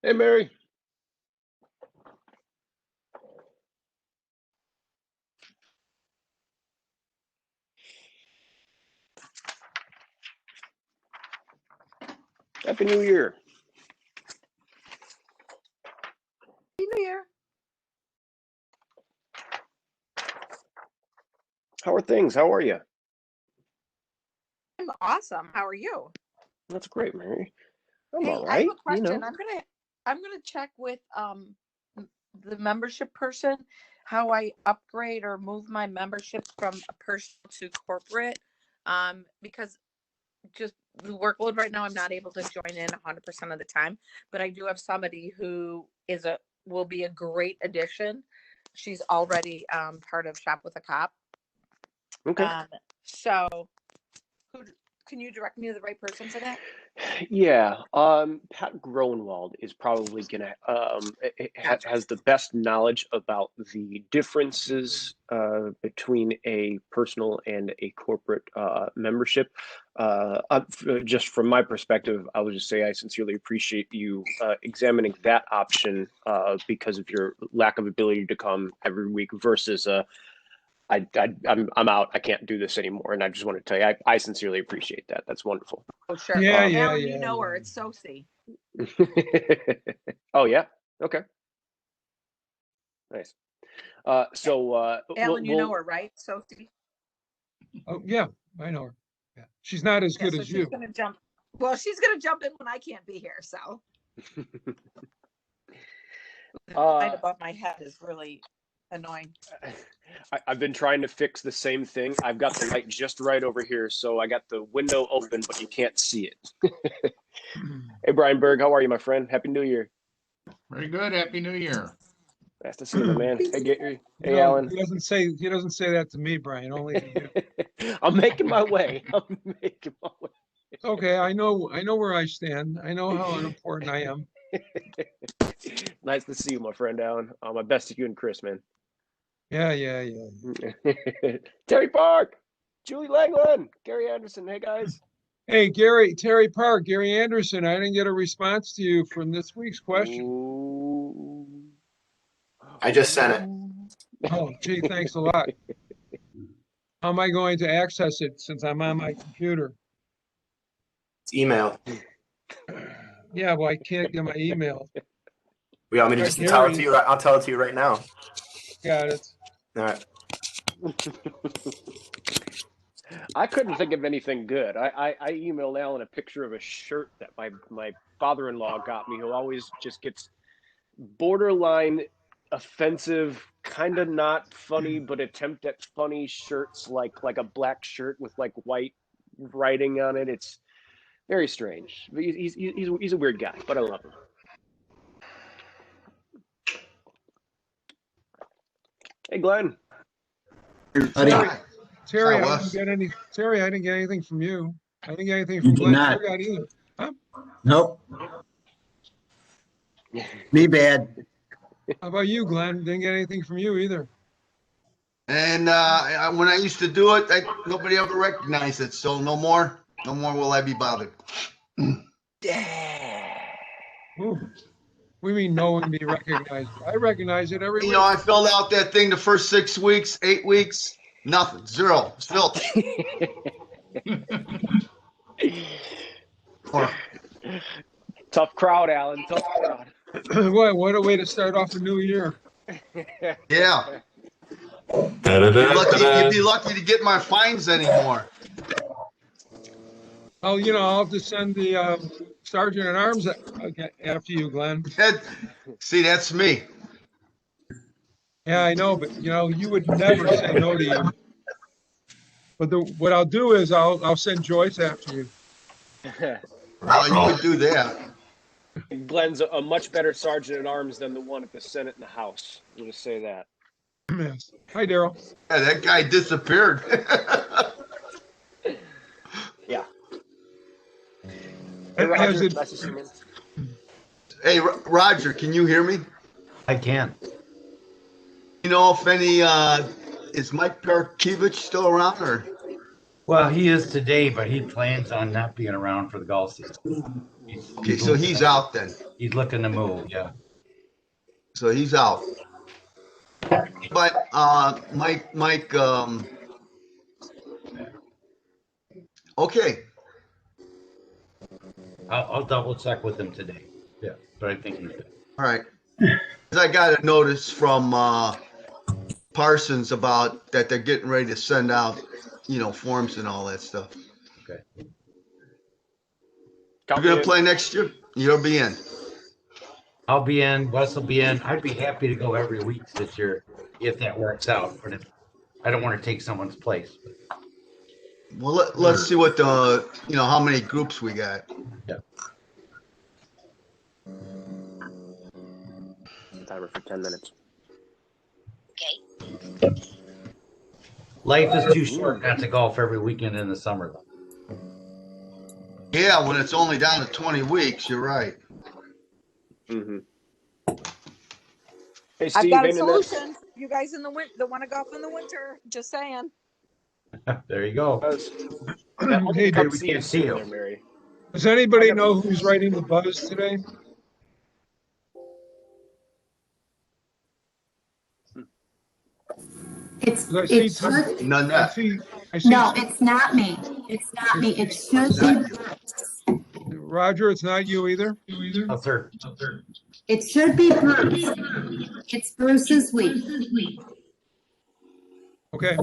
Hey, Mary. Happy New Year. Happy New Year. How are things? How are you? I'm awesome. How are you? That's great, Mary. I'm Hey, all I have right. a question. I'm gonna check with the membership person how I upgrade or move my membership from a personal to corporate. Because just the workload right now, I'm not able to join in 100% of the time. But I do have somebody who will be a great addition. She's already part of Shop with a Cop. Okay. So who can you direct me to the right person for that? Yeah. Pat Groenwald is probably gonna has the best knowledge about the differences between a personal and a corporate membership. Just from my perspective, I would just say I sincerely appreciate you examining that option because of your lack of ability to come every week versus I'm out. I can't do this anymore. And I just want to tell you, I sincerely appreciate that. That's wonderful. Oh, sure. Yeah, Alan, you know her. It's Sophie. Oh, yeah. Okay. Nice. Alan, you know her, right? Sophie. Oh, yeah, I know her. Yeah. She's not as good so as she's you. gonna jump. Well, she's gonna jump in when I can't be here. So the light above my head is really annoying. I've been trying to fix the same thing. I've got the light just right over here, so I got the window open, but you can't see it. Hey, Brian Berg, how are you, my friend? Happy New Year. Very good. Happy New Year. Nice to see you, my man. Hey, Gary. Hey, No, Alan. he doesn't say that to me, Brian. Only to you. I'm making my way. I'm making my way. Okay, I know where I stand. I know how unimportant I am. Nice to see you, my friend Alan. My best to you and Chris, man. Yeah. Terry Park, Julie Langland, Gary Anderson. Hey, guys. Hey, Terry Park, Gary Anderson. I didn't get a response to you from this week's question. Ooh. I just sent it. Oh, gee, thanks a lot. How am I going to access it since I'm on my computer? It's email. Yeah, well, I can't get my email. We want me to just tell it to you? I'll tell it to you right now. Got it. All right. I couldn't think of anything good. I emailed Alan a picture of a shirt that my father-in-law got me, who always just gets borderline offensive, kind of not funny, but attempt at funny shirts, like a black shirt with like white writing on it. It's very strange. He's a weird guy, but I love him. Hey, Glenn. Terry, I didn't get anything from you. I didn't get anything from Glenn. Not. Either. Huh? Nope. Me bad. How about you, Glenn? Didn't get anything from you either. And when I used to do it, nobody ever recognized it. So no more will I be bothered. Yeah. Ooh. We mean no one be recognized. I recognize it every week. I filled out that thing the first 6 weeks, 8 weeks, nothing, zero. It's filthy. Tough crowd, Alan. Tough crowd. What a way to start off a new year. Yeah. You'd be lucky to get my fines anymore. Oh, I'll have to send the sergeant at arms after you, Glenn. See, that's me. Yeah, I know, but you would never say no to you. But what I'll do is I'll send Joyce after you. Well, you could do that. Glenn's a much better sergeant at arms than the one at the Senate and the House. We'll just say that. Yes. Hi, Daryl. Yeah, that guy disappeared. Yeah. Hey, Roger, nice to see you, man. Hey, Roger, can you hear me? I can. If any, is Mike Perkevich still around, or? Well, he is today, but he plans on not being around for the golf season. Okay, so he's out then. He's looking to move, yeah. So he's out. But, Mike, okay. I'll double check with him today. Yeah, but I think he's good. All right. 'Cause I got a notice from Parsons about that they're getting ready to send out, forms and all that stuff. Okay. You're gonna play next year? You'll be in. I'll be in, Wes will be in. I'd be happy to go every week this year if that works out. But if I don't want to take someone's place. Well, let's see what how many groups we got. Yeah. Timer for 10 minutes. Life is too short not to golf every weekend in the summer, though. Yeah, when it's only down to 20 weeks, you're right. Mm-hmm. Hey, I've Steve, got a ain't in that- solution. You guys in the winter, that want to golf in the winter, just saying. There you go. Hey, we can't see you. There, Mary. does anybody know who's writing the buzz today? It's, 'Cause I see it should, None I that. see no, it's not me. It's not me. It should be Bruce. Roger, it's not you either? Oh, third. It should be Bruce. It's Bruce's week. Okay.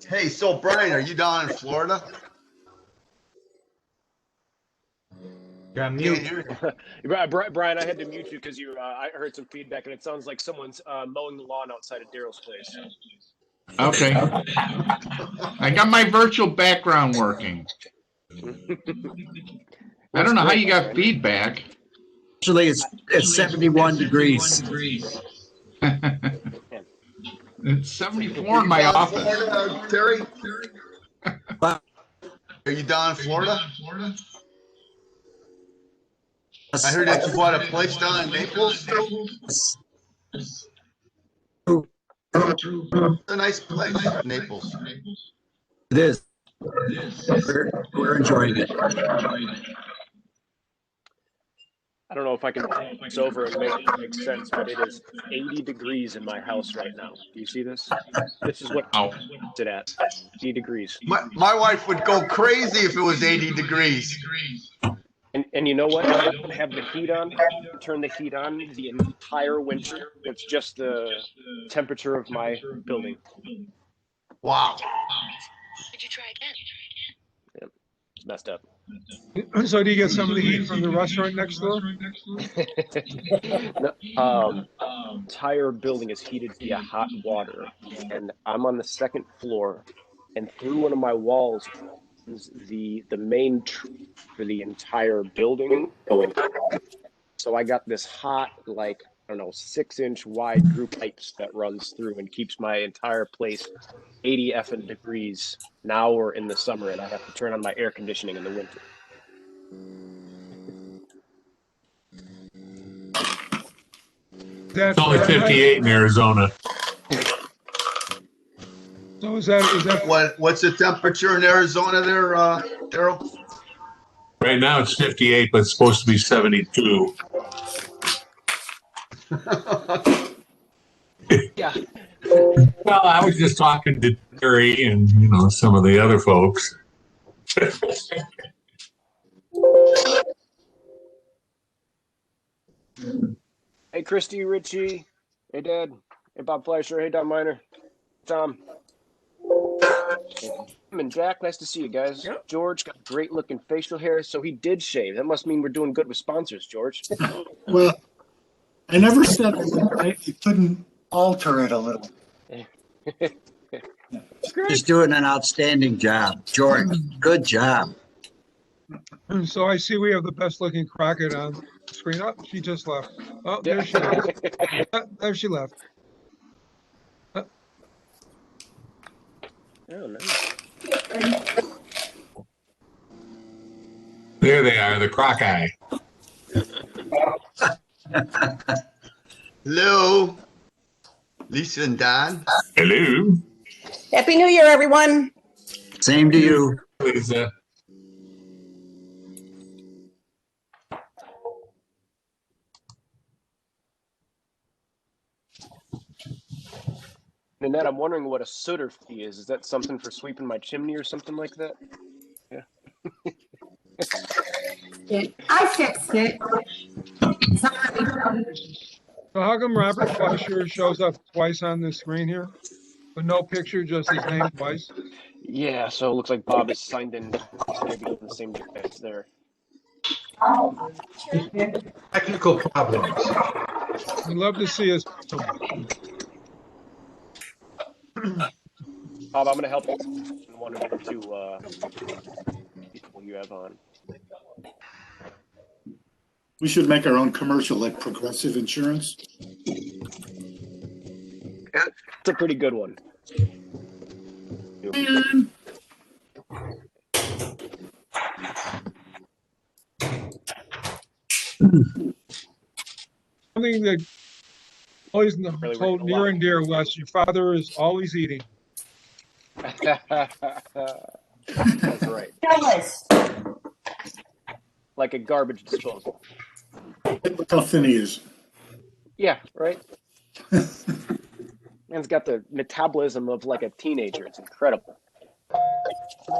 Hey, so Brian, are you down in Florida? You're on Can't mute. hear you. Brian, I had to mute you because I heard some feedback and it sounds like someone's mowing the lawn outside of Daryl's place. Okay. I got my virtual background working. I don't know how you got feedback. Actually, it's 71 degrees. It's 74 in my office. Florida, Terry? Are you down in Florida? I heard that you bought a place down in Naples. It's a nice place, Naples. It is. We're enjoying it. I don't know if I can take this over and make it make sense, but it is 80 degrees in my house right now. Do you see this? This is what Oh. it's at. 80 degrees. My wife would go crazy if it was 80 degrees. And you know what? I don't have the heat on. Turn the heat on the entire winter. It's just the temperature of my building. Wow. Did you try again? It's messed up. So do you get some of the heat from the restaurant next door? Entire building is heated via hot water, and I'm on the second floor, and through one of my walls is the main tree for the entire building going. So I got this hot, like, I don't know, 6-inch wide group pipes that runs through and keeps my entire place 80 effing degrees now or in the summer, and I have to turn on my air conditioning in the winter. That's It's only 58 in Arizona. So is that What's the temperature in Arizona there, Daryl? Right now it's 58, but it's supposed to be 72. Yeah. Well, I was just talking to Terry and, some of the other folks. Hey, Christy, Richie. Hey, Dad. Hey, Bob Fleischer. Hey, Don Miner. Tom. And Jack, nice to see you guys. Yep. George got great looking facial hair, so he did shave. That must mean we're doing good with sponsors, George. Well, I never said I couldn't alter it a little. He's doing an outstanding job. George, good job. so I see we have the best looking Crockett on the screen. Oh, she just left. Oh, there she left. There she left. Oh, no. There they are, the Crockeye. Hello, Lisa and Don. Hello. Happy New Year, everyone. Same to you. Lisa. Nanette, I'm wondering what a sooter fee is. Is that something for sweeping my chimney or something like that? Yeah. I fixed it. So how come Robert Fleischer shows up twice on the screen here? But no picture, just his name twice? Yeah, so it looks like Bob is signed in maybe in the same defense there. Technical problems. We'd love to see us. Bob, I'm going to help you in one of the two people you have on. We should make our own commercial like Progressive Insurance. It's a pretty good one. Something that always told near and dear, Wes, your father is always eating. That's right. Jealous. Like a garbage disposal. Look how thin he is. Yeah, right? Man's got the metabolism of like a teenager. It's incredible.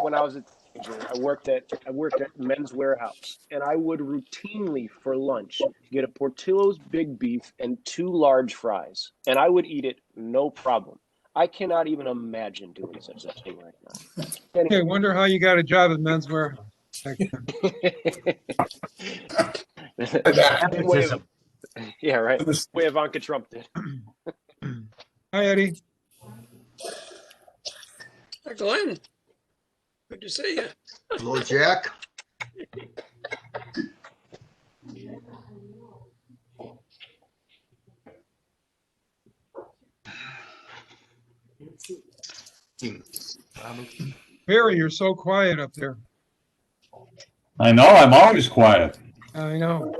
When I was a teenager, I worked at Men's Warehouse, and I would routinely for lunch get a Portillo's big beef and 2 large fries, and I would eat it no problem. I cannot even imagine doing such a thing right now. Anyway. Okay, wonder how you got a job at Men's Warehouse. Yeah, right. Way Ivanka Trump did. Hi, Eddie. Hi, Glenn. Good to see you. Hello, Jack. Barry, you're so quiet up there. I know, I'm always quiet. I know.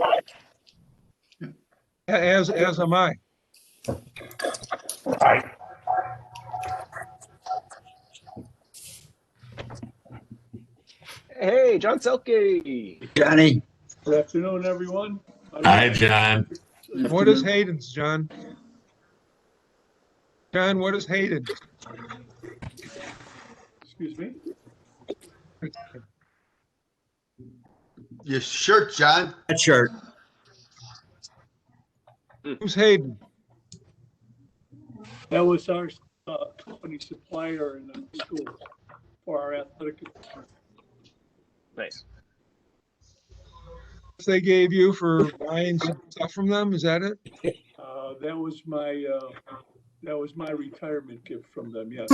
As am I. Hey, John Selke. Johnny. Good afternoon, everyone. Hi, John. What is Hayden's, John? John, what is Hayden? Excuse me? Your shirt, John. That shirt. Who's Hayden? That was our company supplier in the school for our athletic department. Nice. They gave you for buying some stuff from them, is that it? That was my retirement gift from them, yes.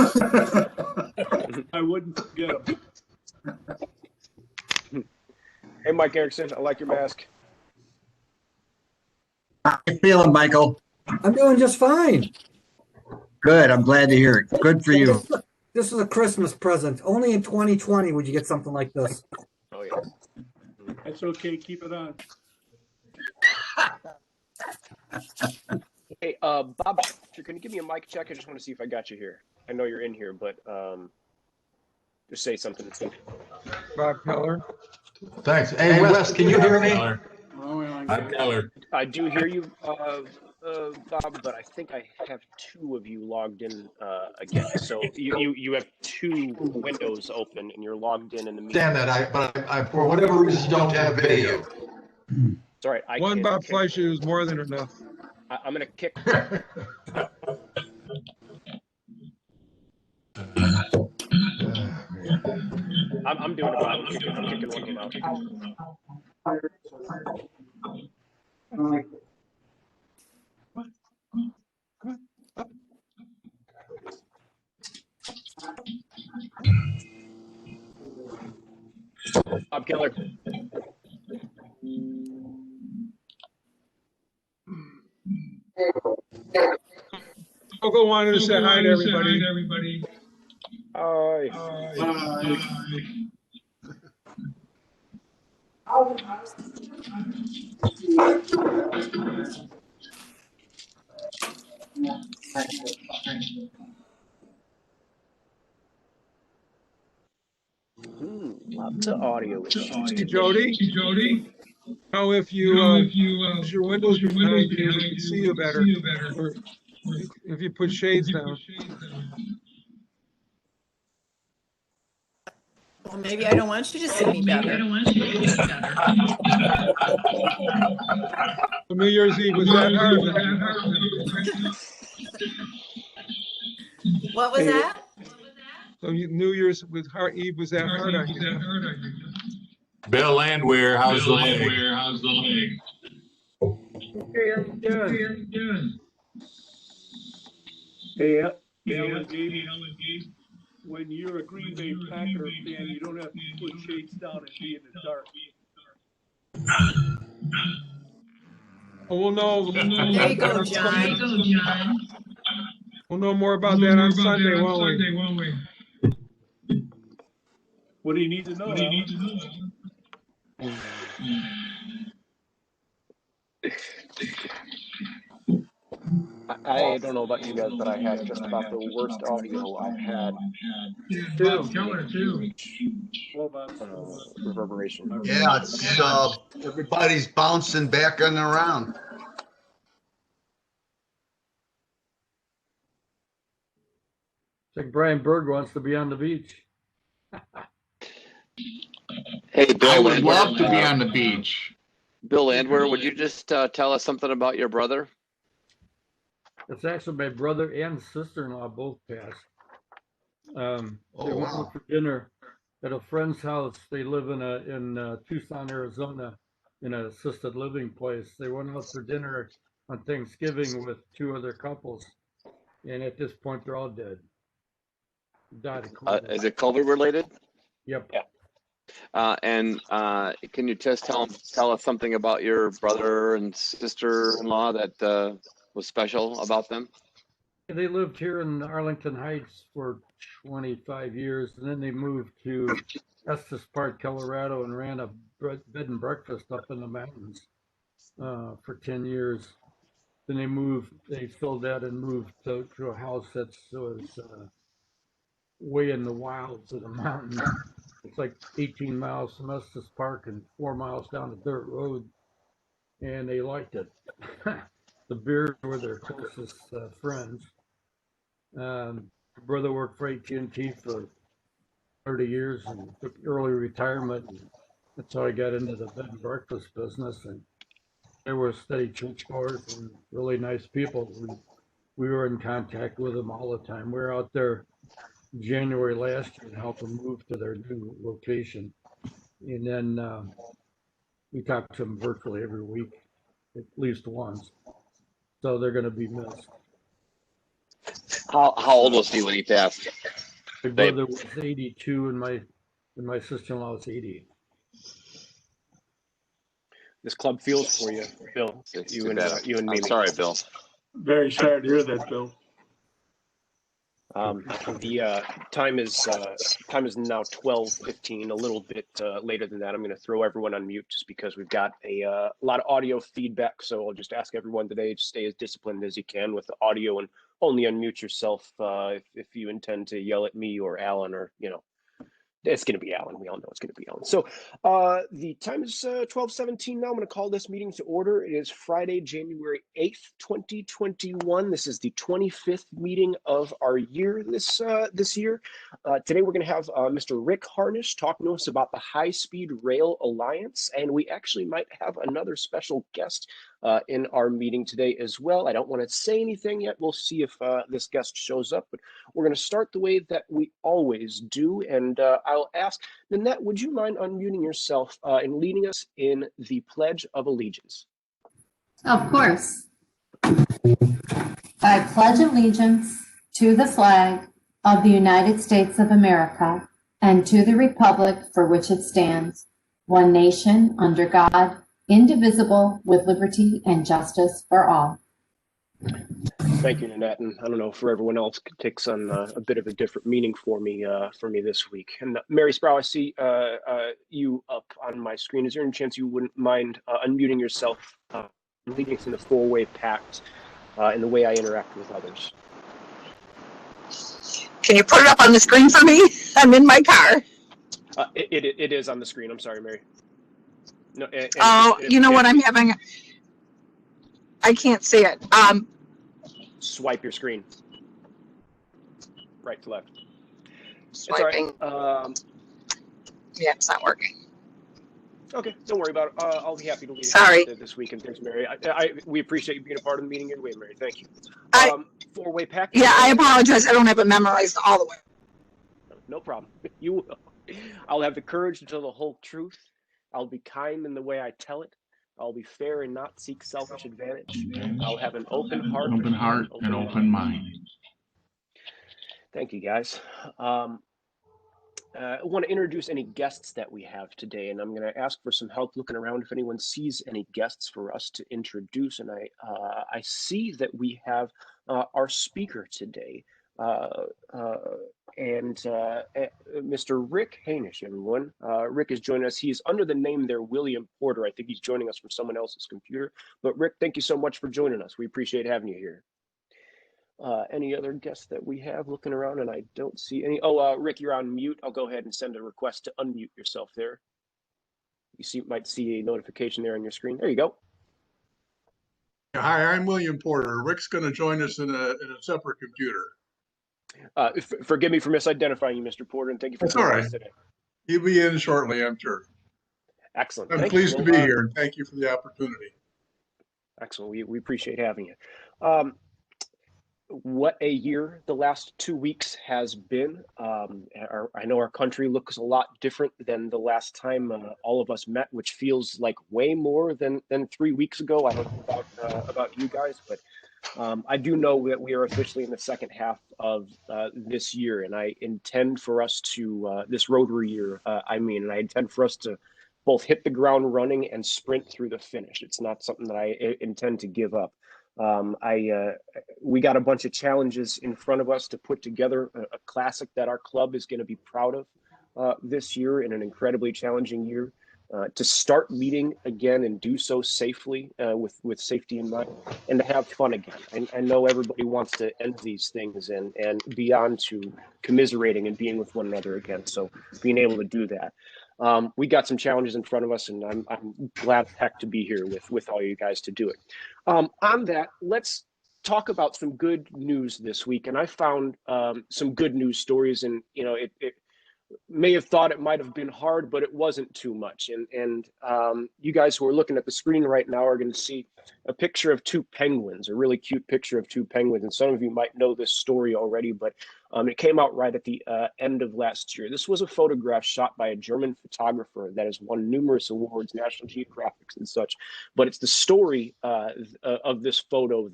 I wouldn't forget them. Hey, Mike Erickson, I like your mask. How you feeling, Michael? I'm doing just fine. Good. I'm glad to hear it. Good for you. This is a Christmas present. Only in 2020 would you get something like this. Oh, yeah. That's okay. Keep it on. Hey, Bob, can you give me a mic check? I just want to see if I got you here. I know you're in here, but just say something. Bob Keller. Thanks. Hey, Wes, can you hear me? I'm Keller. I do hear you, Bob, but I think I have 2 of you logged in again. So you have 2 windows open and you're logged in the meeting. Understand that, but I for whatever reason don't have video. Sorry, One Bob Fleischer is more than enough. I'm gonna kick. I'm doing it, Bob. I'm kicking one of them out. Bob Keller. Coco wanted to say hi to everybody. Hi. Lots of audio issues. Jody. Now, if you use your windows behind you, we can see you better. If you put shades down. Well, maybe I don't want you to see me better. New Year's Eve, was that hard? What was that? So New Year's with Eve, was that hard on you? Bill Landwehr, how's the leg? Okay, I'm good. Hey, Alan Gabe, when you're a Green Bay Packer fan, you don't have to put shades down and be in the dark. Oh, we'll know. There you go, John. We'll know more about that on Sunday, won't we? What do you need to know? I don't know about you guys, but I had just about the worst audio I've had. Reverberation. Yeah, it's everybody's bouncing back and around. It's like Brian Berg wants to be on the beach. Hey, Bill. I would Landwehr, love to be on the beach. Bill Landwehr, would you just tell us something about your brother? It's actually my brother and sister-in-law both passed. They went out for dinner at a friend's house. They live in Tucson, Arizona, in an assisted living place. They went out for dinner on Thanksgiving with two other couples, and at this point, they're all dead. Died of COVID. Is it COVID related? Yep. And can you just tell us something about your brother and sister-in-law that was special about them? They lived here in Arlington Heights for 25 years, and then they moved to Estes Park, Colorado, and ran a bed and breakfast up in the mountains for 10 years. Then they filled that and moved to a house that was way in the wilds of the mountains. It's like 18 miles from Estes Park and 4 miles down a dirt road, and they liked it. The Bears were their closest friends. Brother worked for AT&T for 30 years and took early retirement. And that's how I got into the bed and breakfast business. And they were steady churchgoers and really nice people. We were in contact with them all the time. We were out there January last year to help them move to their new location. And then we talked to them virtually every week, at least once. So they're going to be missed. How old was he when he passed? My brother was 82 and my sister-in-law was 80. This club feels for you, Bill. You and me. I'm sorry, Bill. Very sorry to hear that, Bill. The time is now 12:15. A little bit later than that. I'm going to throw everyone on mute just because we've got a lot of audio feedback. So I'll just ask everyone today to stay as disciplined as you can with the audio and only unmute yourself if you intend to yell at me or Alan or it's going to be Alan. We all know it's going to be Alan. So the time is 12:17 now. I'm going to call this meeting to order. It is Friday, January 8th, 2021. This is the 25th meeting of our year this year. Today we're going to have Mr. Rick Harnish talking to us about the High Speed Rail Alliance, and we actually might have another special guest in our meeting today as well. I don't want to say anything yet. We'll see if this guest shows up, but we're going to start the way that we always do. And I'll ask, Nanette, would you mind unmuting yourself and leading us in the Pledge of Allegiance? Of course. I pledge allegiance to the flag of the United States of America and to the republic for which it stands, one nation under God, indivisible, with liberty and justice for all. Thank you, Nanette. And I don't know, for everyone else, it takes on a bit of a different meaning for me this week. And Mary Sproul, I see you up on my screen. Is there any chance you wouldn't mind unmuting yourself, leading us in the four-way pact in the way I interact with others? Can you put it up on the screen for me? I'm in my car. It is on the screen. I'm sorry, Mary. No. You know what I'm having? I can't see it. swipe your screen. Right to left. It's all right. Yeah, it's not working. Okay, don't worry about it. I'll be happy to lead Sorry. this weekend. Thanks, Mary. We appreciate you being a part of the meeting anyway, Mary. Thank you. Four-way package. Yeah, I apologize. I don't have it memorized all the way. No problem. You will. I'll have the courage to tell the whole truth. I'll be kind in the way I tell it. I'll be fair and not seek selfish advantage. I'll have an open heart. Open heart and open mind. Thank you, guys. I want to introduce any guests that we have today, and I'm going to ask for some help looking around if anyone sees any guests for us to introduce. And I see that we have our speaker today, Mr. Rick Hainish, everyone. Rick is joining us. He's under the name there, William Porter. I think he's joining us from someone else's computer. But Rick, thank you so much for joining us. We appreciate having you here. Any other guests that we have looking around, and I don't see any. Oh, Rick, you're on mute. I'll go ahead and send a request to unmute yourself there. You might see a notification there on your screen. There you go. Hi, I'm William Porter. Rick's going to join us in a separate computer. Forgive me for misidentifying you, Mr. Porter, and thank you for joining us today. He'll be in shortly, I'm sure. Excellent. I'm pleased to be here, and thank you for the opportunity. Excellent. We appreciate having you. What a year the last 2 weeks has been. I know our country looks a lot different than the last time all of us met, which feels like way more than 3 weeks ago. I don't know about you guys, but I do know that we are officially in the second half of this year, and I intend for us to, this Rotary year, and I intend for us to both hit the ground running and sprint through the finish. It's not something that I intend to give up. We got a bunch of challenges in front of us to put together a classic that our club is going to be proud of this year in an incredibly challenging year. To start meeting again and do so safely with safety in mind, and to have fun again. I know everybody wants to end these things and be on to commiserating and being with one another again. So being able to do that. We got some challenges in front of us, and I'm glad heck to be here with all you guys to do it. On that, let's talk about some good news this week. And I found some good news stories, and it may have thought it might have been hard, but it wasn't too much. And you guys who are looking at the screen right now are going to see a picture of two penguins, a really cute picture of two penguins. And some of you might know this story already, but it came out right at the end of last year. This was a photograph shot by a German photographer that has won numerous awards, National Geographic and such. But it's the story of this photo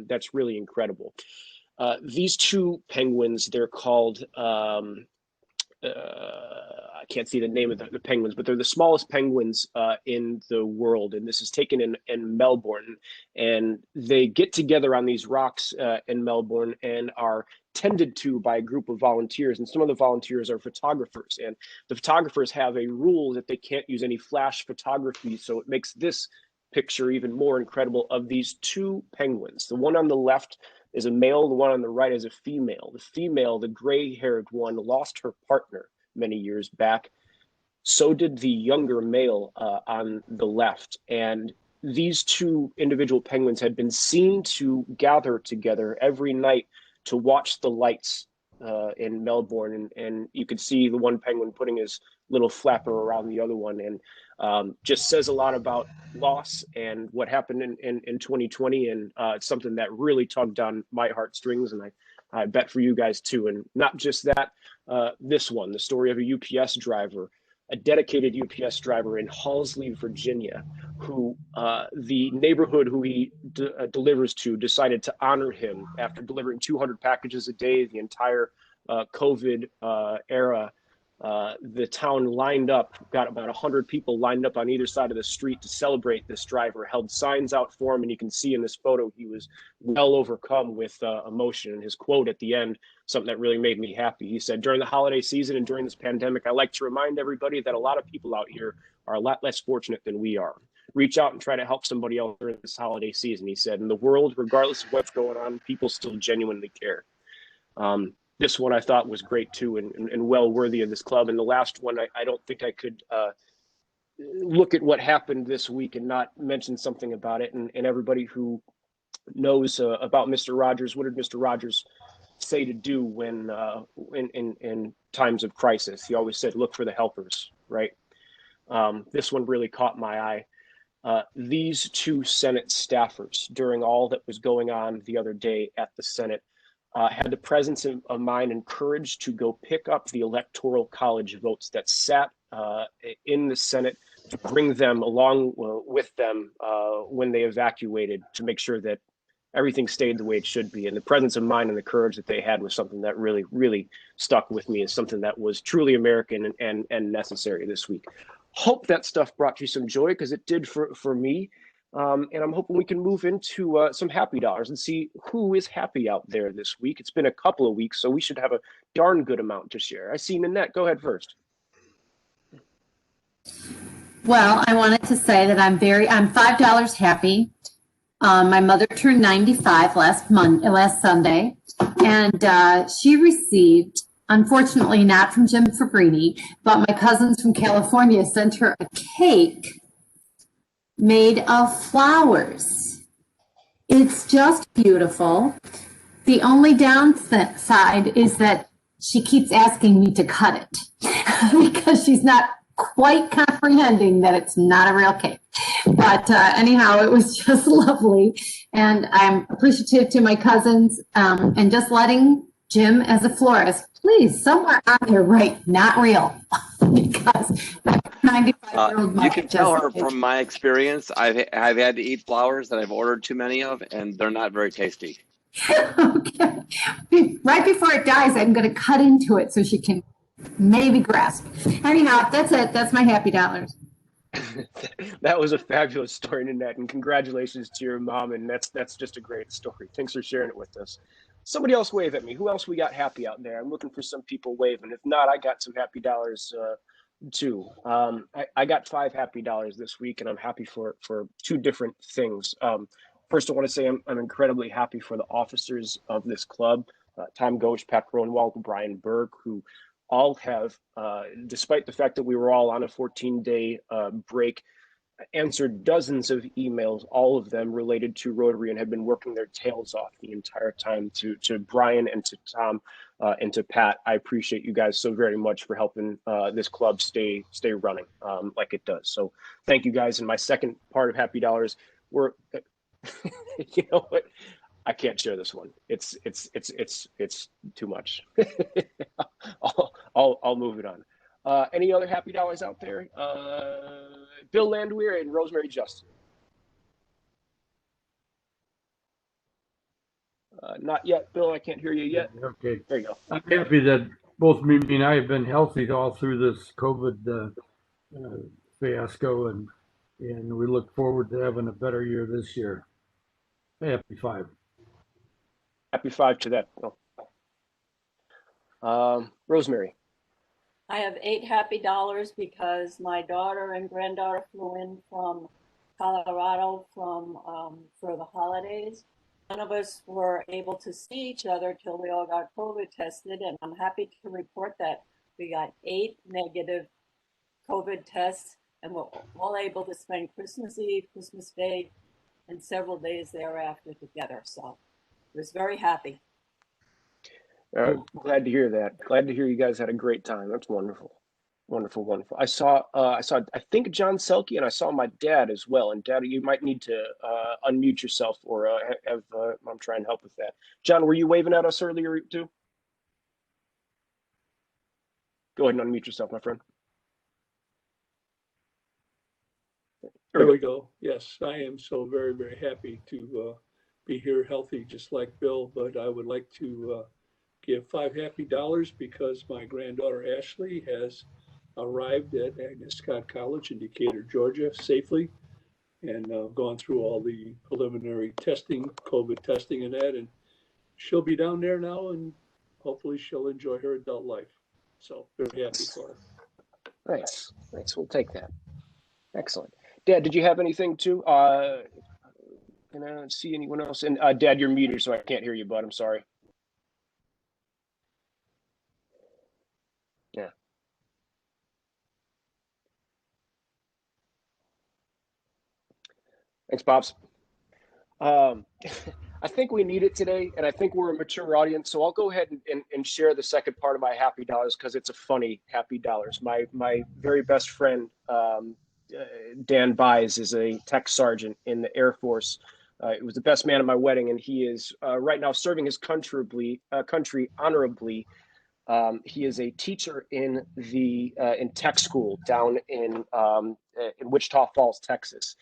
that's really incredible. These two penguins, they're called... I can't see the name of the penguins, but they're the smallest penguins in the world. And this is taken in Melbourne. And they get together on these rocks in Melbourne and are tended to by a group of volunteers. And some of the volunteers are photographers. And the photographers have a rule that they can't use any flash photography. So it makes this picture even more incredible of these two penguins. The one on the left is a male, the one on the right is a female. The female, the gray-haired one, lost her partner many years back. So did the younger male on the left. And these two individual penguins had been seen to gather together every night to watch the lights in Melbourne. And you could see the one penguin putting his little flapper around the other one, and just says a lot about loss and what happened in 2020. And it's something that really tugged on my heartstrings, and I bet for you guys too. And not just that, this one, the story of a UPS driver, a dedicated UPS driver in Halsley, Virginia, who the neighborhood who he delivers to decided to honor him after delivering 200 packages a day the entire COVID era. The town lined up, got about 100 people lined up on either side of the street to celebrate this driver, held signs out for him. And you can see in this photo, he was well overcome with emotion. And his quote at the end, something that really made me happy. He said, "During the holiday season and during this pandemic, I like to remind everybody that a lot of people out here are a lot less fortunate than we are. Reach out and try to help somebody else during this holiday season." He said, "In the world, regardless of what's going on, people still genuinely care." This one I thought was great too, and well worthy of this club. And the last one, I don't think I could look at what happened this week and not mention something about it. And everybody who knows about Mr. Rogers. What did Mr. Rogers say to do when in times of crisis? He always said, "Look for the helpers." Right. This one really caught my eye. These two Senate staffers, during all that was going on the other day at the Senate, had the presence of mind and courage to go pick up the Electoral College votes that sat in the Senate, to bring them along with them when they evacuated, to make sure that everything stayed the way it should be. And the presence of mind and the courage that they had was something that really, really stuck with me as something that was truly American and necessary this week. Hope that stuff brought you some joy, because it did for me. And I'm hoping we can move into some happy dollars and see who is happy out there this week. It's been a couple of weeks, so we should have a darn good amount to share. I see Nanette. Go ahead first. Well, I wanted to say that I'm $5 happy. My mother turned 95 last Sunday, and she received, unfortunately not from Jim Fabrini, but my cousins from California sent her a cake made of flowers. It's just beautiful. The only downside is that she keeps asking me to cut it because she's not quite comprehending that it's not a real cake. But anyhow, it was just lovely. And I'm appreciative to my cousins, and just letting Jim, as a florist, please, somewhere on there, write not real. Because 95-year-old You can tell her from my experience. I've had to eat flowers that I've ordered too many of, and they're not very tasty. Okay. Right before it dies, I'm going to cut into it so she can maybe grasp. Anyhow, that's it. That's my happy dollars. That was a fabulous story, Nanette, and congratulations to your mom. And that's just a great story. Thanks for sharing it with us. Somebody else wave at me. Who else we got happy out there? I'm looking for some people waving. If not, I got some happy dollars too. I got 5 happy dollars this week, and I'm happy for 2 different things. First, I want to say I'm incredibly happy for the officers of this club, Tom Gosch, Pat Gronwald, Brian Berg, who all have, despite the fact that we were all on a 14-day break, answered dozens of emails, all of them related to Rotary, and have been working their tails off the entire time. To Brian and to Tom and to Pat, I appreciate you guys so very much for helping this club stay running like it does. So thank you guys. And my second part of Happy Dollars, we're you know what? I can't share this one. It's too much. I'll move it on. Any other happy dollars out there? Bill Landwehr and Rosemary Justin. Not yet, Bill. I can't hear you yet. Okay. There you go. I'm happy that both Mimi and I have been healthy all through this COVID fiasco, and we look forward to having a better year this year. Happy 5. Happy 5 to that. Rosemary. I have 8 happy dollars because my daughter and granddaughter flew in from Colorado for the holidays. None of us were able to see each other till we all got COVID tested, and I'm happy to report that we got 8 negative COVID tests, and we're all able to spend Christmas Eve, Christmas Day, and several days thereafter together. So I was very happy. Glad to hear that. Glad to hear you guys had a great time. That's wonderful. Wonderful, wonderful. I saw, I think John Selke, and I saw my dad as well. And Dad, you might need to unmute yourself, or have I'm trying to help with that. John, were you waving at us earlier too? Go ahead and unmute yourself, my friend. There we go. Yes, I am so very, very happy to be here healthy, just like Bill. But I would like to give 5 happy dollars because my granddaughter Ashley has arrived at Agnes Scott College in Decatur, Georgia, safely, and gone through all the preliminary testing, COVID testing and that, and she'll be down there now, and hopefully she'll enjoy her adult life. So very happy for her. Nice. We'll take that. Excellent. Dad, did you have anything too? Can I see anyone else? And Dad, you're muted, so I can't hear you, bud. I'm sorry. Yeah. Thanks, Pops. I think we need it today, and I think we're a mature audience. So I'll go ahead and share the second part of my happy dollars because it's a funny happy dollars. My very best friend, Dan Bies, is a tech sergeant in the Air Force. He was the best man at my wedding, and he is right now serving his country honorably. He is a teacher in tech school down in Wichita Falls, Texas.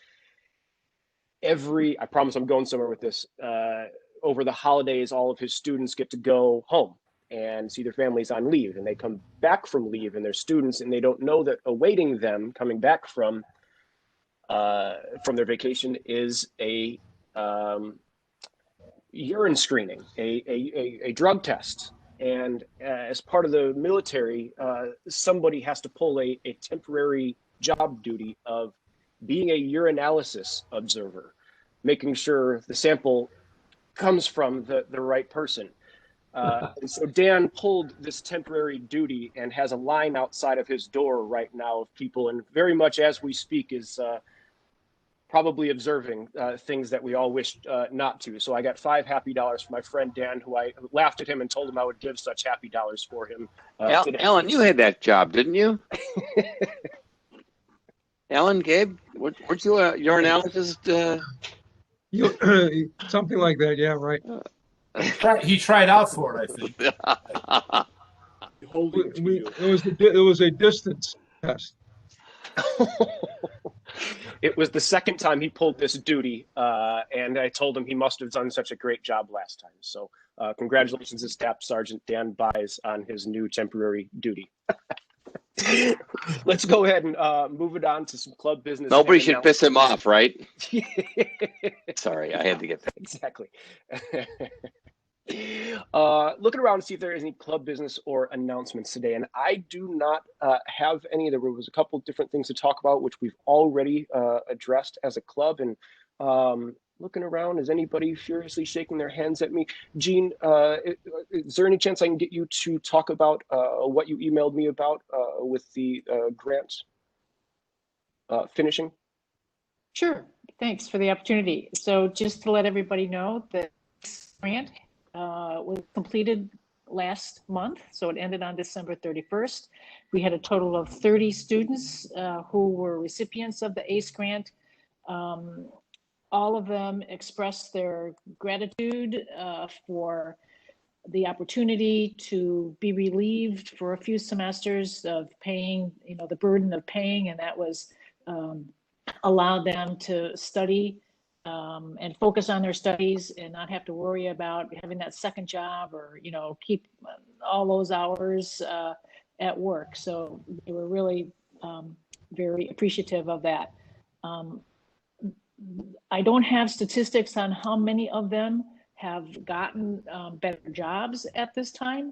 I promise I'm going somewhere with this. Over the holidays, all of his students get to go home and see their families on leave, and they come back from leave, and they're students, and they don't know that awaiting them coming back from their vacation is a urine screening, a drug test. And as part of the military, somebody has to pull a temporary job duty of being a urinalysis observer, making sure the sample comes from the right person. And so Dan pulled this temporary duty and has a line outside of his door right now of people, and very much as we speak is probably observing things that we all wish not to. So I got 5 happy dollars for my friend Dan, who I laughed at him and told him I would give such happy dollars for him. Today. Alan, you had that job, didn't you? Alan, Gabe, weren't you a urinalyst? Something like that, yeah, right. He tried out for it, I think. It was a distance test. It was the second time he pulled this duty, and I told him he must have done such a great job last time. So congratulations to Staff Sergeant Dan Bies on his new temporary duty. Let's go ahead and move it on to some club business. Nobody should piss him off, right? Sorry, I had to get that. Exactly. Looking around to see if there is any club business or announcements today, and I do not have any. There was a couple different things to talk about, which we've already addressed as a club. And looking around, is anybody furiously shaking their hands at me? Gene, is there any chance I can get you to talk about what you emailed me about with the grant finishing? Sure. Thanks for the opportunity. So just to let everybody know, the grant was completed last month, so it ended on December 31st. We had a total of 30 students who were recipients of the ACE grant. All of them expressed their gratitude for the opportunity to be relieved for a few semesters of paying, the burden of paying, and that was allowed them to study and focus on their studies and not have to worry about having that second job or, keep all those hours at work. So they were really very appreciative of that. I don't have statistics on how many of them have gotten better jobs at this time.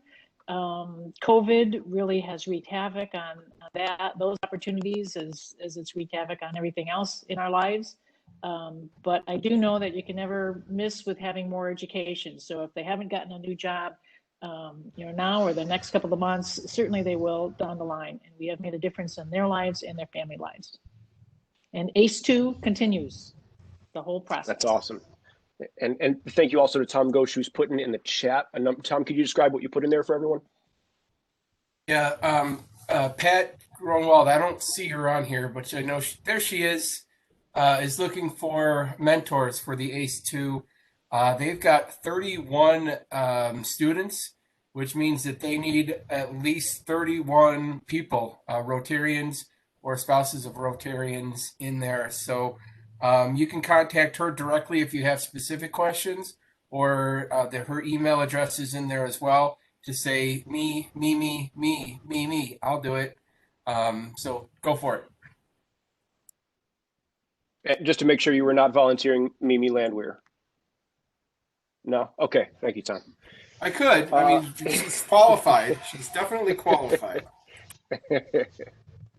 COVID really has wreaked havoc on those opportunities as it's wreaked havoc on everything else in our lives. But I do know that you can never miss with having more education. So if they haven't gotten a new job, now or the next couple of months, certainly they will down the line. And we have made a difference in their lives and their family lives. And ACE2 continues the whole process. That's awesome. And thank you also to Tom Gosch, who's putting in the chat. Tom, could you describe what you put in there for everyone? Yeah, Pat Gronwald, I don't see her on here, but I know there she is looking for mentors for the ACE2. They've got 31 students, which means that they need at least 31 people, Rotarians or spouses of Rotarians in there. So you can contact her directly if you have specific questions, or her email address is in there as well. Just say me. I'll do it. So go for it. Just to make sure you were not volunteering Mimi Landwehr. No? Okay. Thank you, Tom. I could. I mean, she's qualified. She's definitely qualified.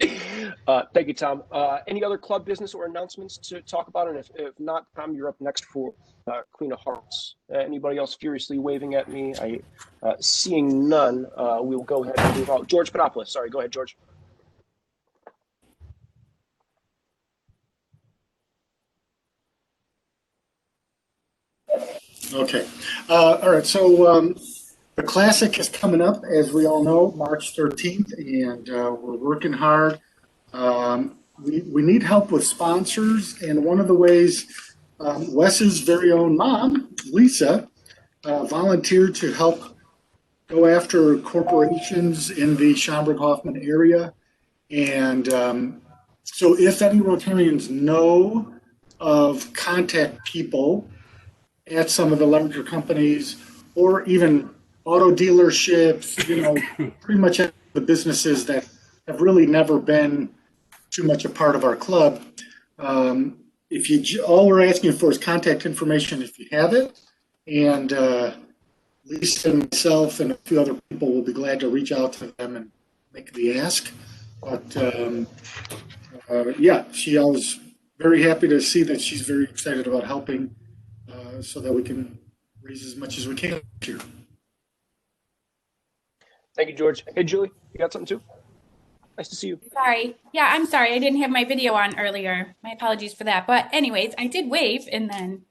Thank you, Tom. Any other club business or announcements to talk about? And if not, Tom, you're up next for Queen of Hearts. Anybody else furiously waving at me? Seeing none, we'll go ahead and move out. George Panopoulos. Sorry, go ahead, George. Okay. All right. So the Classic is coming up, as we all know, March 13th, and we're working hard. We need help with sponsors, and one of the ways Wes's very own mom, Lisa, volunteered to help go after corporations in the Schaumburg-Hoffman area. And so if any Rotarians know of contact people at some of the larger companies or even auto dealerships, pretty much the businesses that have really never been too much a part of our club. All we're asking for is contact information if you have it. And Lisa and myself and a few other people will be glad to reach out to them and make the ask. But yeah, I was very happy to see that she's very excited about helping so that we can raise as much as we can here. Thank you, George. Hey, Julie, you got something too? Nice to see you. Sorry. Yeah, I'm sorry. I didn't have my video on earlier. My apologies for that. But anyways, I did wave and then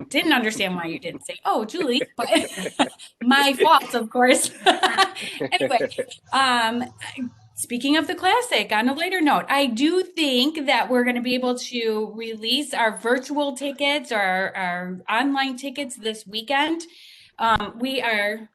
didn't understand why you didn't say, oh, Julie, but my fault, of course. Anyway, speaking of the Classic, on a lighter note, I do think that we're going to be able to release our virtual tickets or our online tickets this weekend. We are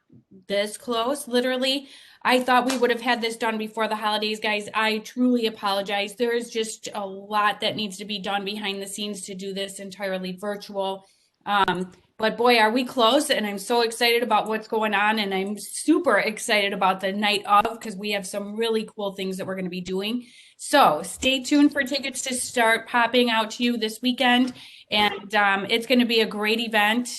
this close, literally. I thought we would have had this done before the holidays, guys. I truly apologize. There is just a lot that needs to be done behind the scenes to do this entirely virtual. But boy, are we close, and I'm so excited about what's going on, and I'm super excited about the night of because we have some really cool things that we're going to be doing. So stay tuned for tickets to start popping out to you this weekend, and it's going to be a great event.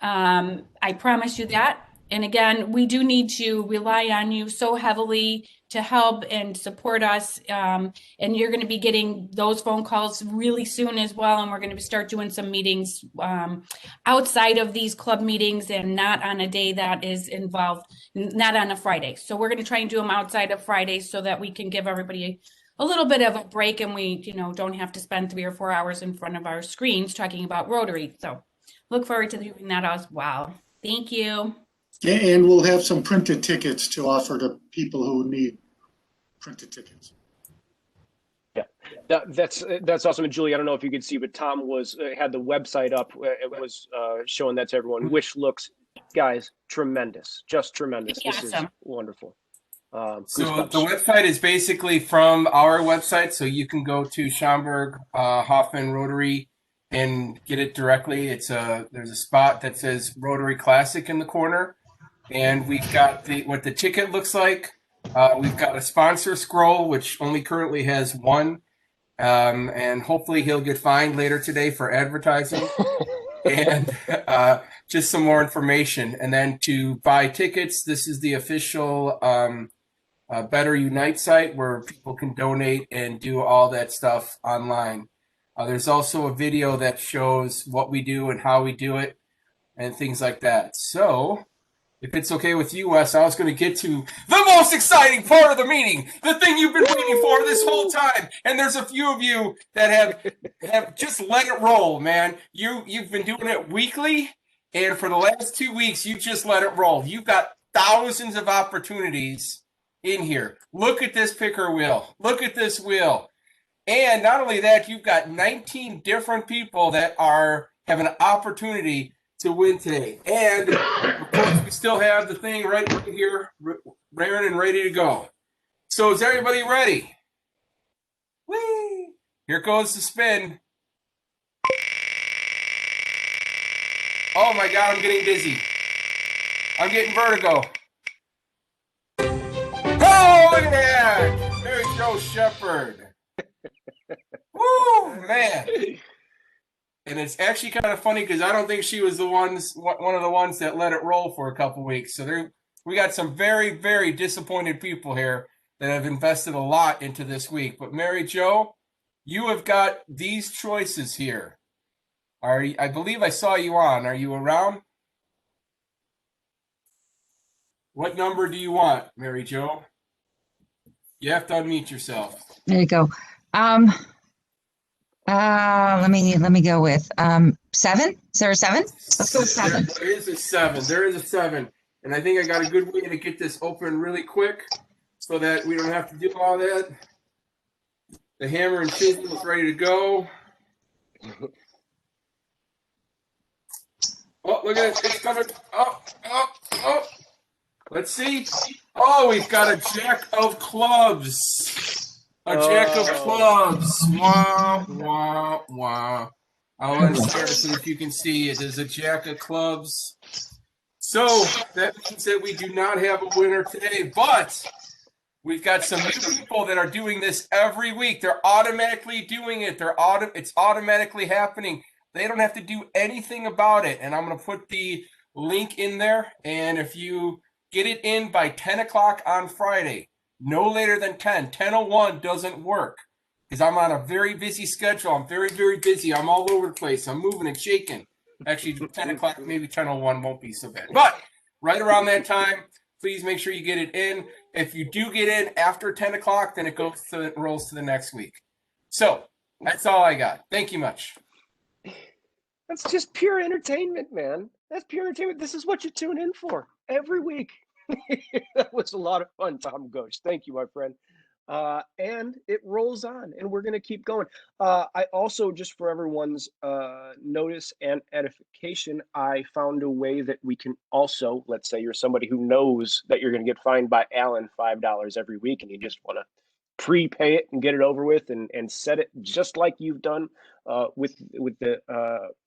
I promise you that. And again, we do need to rely on you so heavily to help and support us. And you're going to be getting those phone calls really soon as well. And we're going to start doing some meetings outside of these club meetings and not on a day that is involved, not on a Friday. So we're going to try and do them outside of Fridays so that we can give everybody a little bit of a break and we, don't have to spend 3 or 4 hours in front of our screens talking about Rotary. So look forward to doing that as well. Thank you. And we'll have some printed tickets to offer to people who need printed tickets. Yeah, that's awesome. And Julie, I don't know if you could see, but Tom had the website up. It was showing that to everyone, which looks, guys, tremendous, just tremendous. This is wonderful. So the website is basically from our website, so you can go to Schaumburg Hoffman Rotary and get it directly. There's a spot that says Rotary Classic in the corner. And we've got what the ticket looks like. We've got a sponsor scroll, which only currently has one. And hopefully he'll get fined later today for advertising. And just some more information. And then to buy tickets, this is the official Better Unite site where people can donate and do all that stuff online. There's also a video that shows what we do and how we do it and things like that. So if it's okay with you, Wes, I was going to get to the most exciting part of the meeting, the thing you've been waiting for this whole time. And there's a few of you that have just let it roll, man. You've been doing it weekly, and for the last 2 weeks, you've just let it roll. You've got thousands of opportunities in here. Look at this picker wheel. Look at this wheel. And not only that, you've got 19 different people that have an opportunity to win today. And of course, we still have the thing right here, raring and ready to go. So is everybody ready? Whee! Here goes the spin. Oh my God, I'm getting dizzy. I'm getting vertigo. Oh, look at that! Mary Jo Shepherd. Woo, man. And it's actually kind of funny because I don't think she was one of the ones that let it roll for a couple weeks. So we got some very, very disappointed people here that have invested a lot into this week. But Mary Jo, you have got these choices here. I believe I saw you on. Are you around? What number do you want, Mary Jo? You have to unmute yourself. There you go. Let me go with 7. Is there a 7? Let's go with 7. There is a 7. There is a 7. And I think I got a good way to get this open really quick so that we don't have to do all that. The hammer and chisel is ready to go. Oh, look at it. It's coming. Oh. Let's see. Oh, we've got a jack of clubs. A jack of clubs. Wow. I want to start so that you can see it. There's a jack of clubs. So that means that we do not have a winner today, but we've got some new people that are doing this every week. They're automatically doing it. It's automatically happening. They don't have to do anything about it. And I'm going to put the link in there. And if you get it in by 10 o'clock on Friday, no later than 10. 10:01 doesn't work because I'm on a very busy schedule. I'm very, very busy. I'm all over the place. I'm moving and shaking. Actually, 10 o'clock, maybe 10:01 won't be so bad. But right around that time, please make sure you get it in. If you do get in after 10 o'clock, then it rolls to the next week. So that's all I got. Thank you much. That's just pure entertainment, man. That's pure entertainment. This is what you tune in for every week. That was a lot of fun, Tom Ghost. Thank you, my friend. And it rolls on, and we're going to keep going. I also, just for everyone's notice and edification, I found a way that we can also, let's say you're somebody who knows that you're going to get fined by Alan $5 every week, and you just want to prepay it and get it over with and set it just like you've done with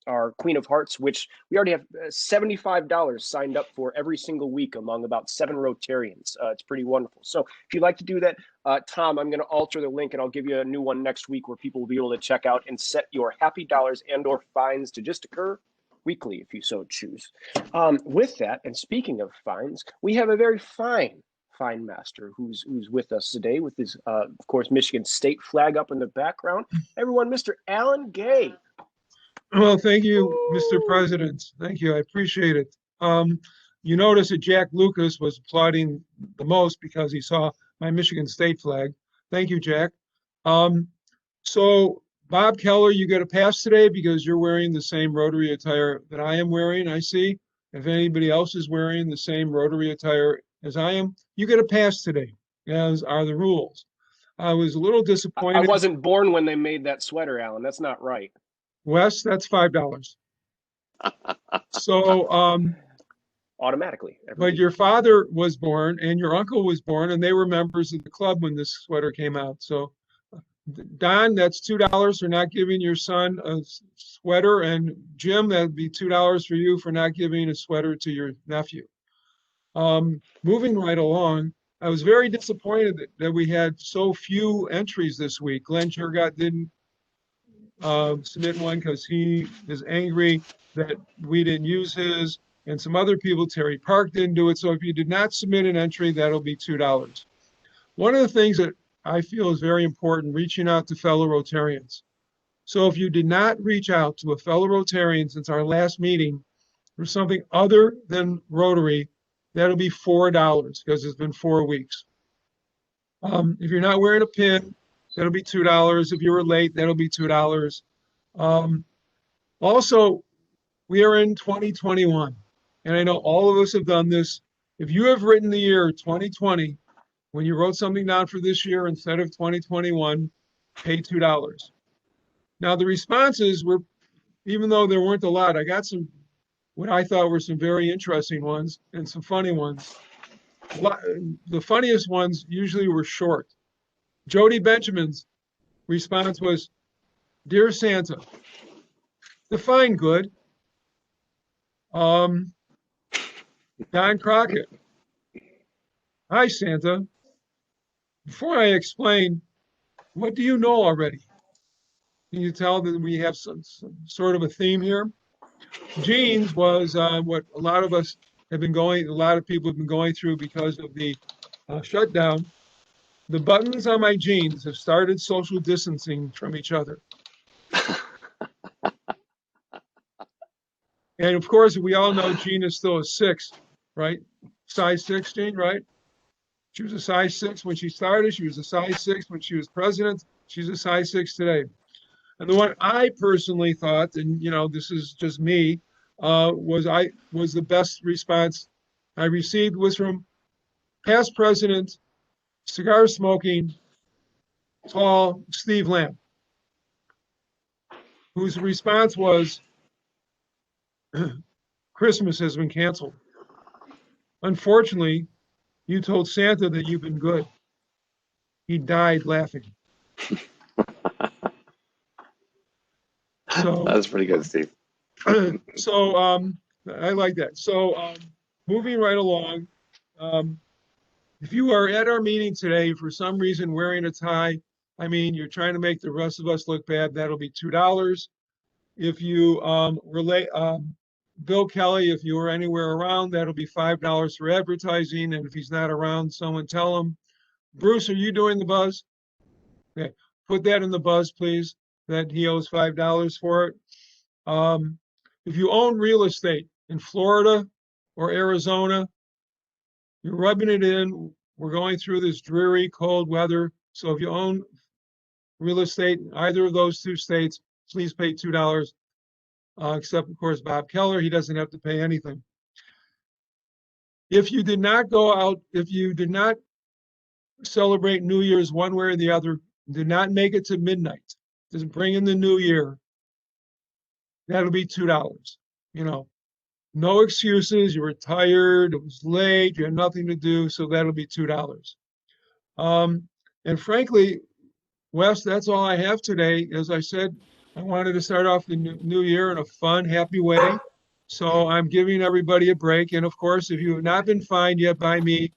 our Queen of Hearts, which we already have $75 signed up for every single week among about 7 Rotarians. It's pretty wonderful. So if you'd like to do that, Tom, I'm going to alter the link and I'll give you a new one next week where people will be able to check out and set your happy dollars and or fines to just occur weekly if you so choose. With that, and speaking of fines, we have a very fine master who's with us today with his of course Michigan State flag up in the background. Everyone, Mr. Alan Gay. Well, thank you, Mr. President. Thank you. I appreciate it. You notice that Jack Lucas was applauding the most because he saw my Michigan State flag. Thank you, Jack. So Bob Keller, you get a pass today because you're wearing the same Rotary attire that I am wearing, I see. If anybody else is wearing the same Rotary attire as I am, you get a pass today, as are the rules. I was a little disappointed. I wasn't born when they made that sweater, Alan. That's not right. Wes, that's $5. So automatically. But your father was born and your uncle was born, and they were members of the club when this sweater came out. So Don, that's $2 for not giving your son a sweater, and Jim, that'd be $2 for you for not giving a sweater to your nephew. Moving right along, I was very disappointed that we had so few entries this week. Glenn Jurgot didn't submit one because he is angry that we didn't use his, and some other people, Terry Park didn't do it. So if you did not submit an entry, that'll be $2. One of the things that I feel is very important, reaching out to fellow Rotarians. So if you did not reach out to a fellow Rotarian since our last meeting for something other than Rotary, that'll be $4 because it's been 4 weeks. If you're not wearing a pin, that'll be $2. If you were late, that'll be $2. Also, we are in 2021, and I know all of us have done this. If you have written the year 2020, when you wrote something down for this year instead of 2021, pay $2. Now, the responses were, even though there weren't a lot, I got some what I thought were some very interesting ones and some funny ones. The funniest ones usually were short. Jody Benjamin's response was, "Dear Santa, define good." Don Crockett, "Hi, Santa. Before I explain, what do you know already?" Can you tell that we have some sort of a theme here? Jeans was what a lot of us have been going, a lot of people have been going through because of the shutdown. "The buttons on my jeans have started social distancing from each other." And of course, we all know Jean is still a 6, right? Size 6, Jean, right? She was a size 6 when she started. She was a size 6 when she was president. She's a size 6 today. And the one I personally thought, and this is just me, was the best response I received was from past president, cigar smoking, tall Steve Lamb, whose response was, Christmas has been canceled. Unfortunately, you told Santa that you've been good. He died laughing. So That's pretty good, Steve. so I like that. So moving right along, if you are at our meeting today for some reason wearing a tie, I mean, you're trying to make the rest of us look bad, that'll be $2. If you relate, Bill Kelly, if you were anywhere around, that'll be $5 for advertising. And if he's not around, someone tell him. Bruce, are you doing the buzz? Okay, put that in the buzz, please, that he owes $5 for it. If you own real estate in Florida or Arizona, you're rubbing it in. We're going through this dreary, cold weather. So if you own real estate in either of those two states, please pay $2. Except, of course, Bob Keller, he doesn't have to pay anything. If you did not go out, if you did not celebrate New Year's one way or the other, did not make it to midnight, just bring in the new year, that'll be $2. No excuses. You were tired, it was late, you had nothing to do, so that'll be $2. And frankly, Wes, that's all I have today. As I said, I wanted to start off the new year in a fun, happy way. So I'm giving everybody a break. And of course, if you have not been fined yet by me,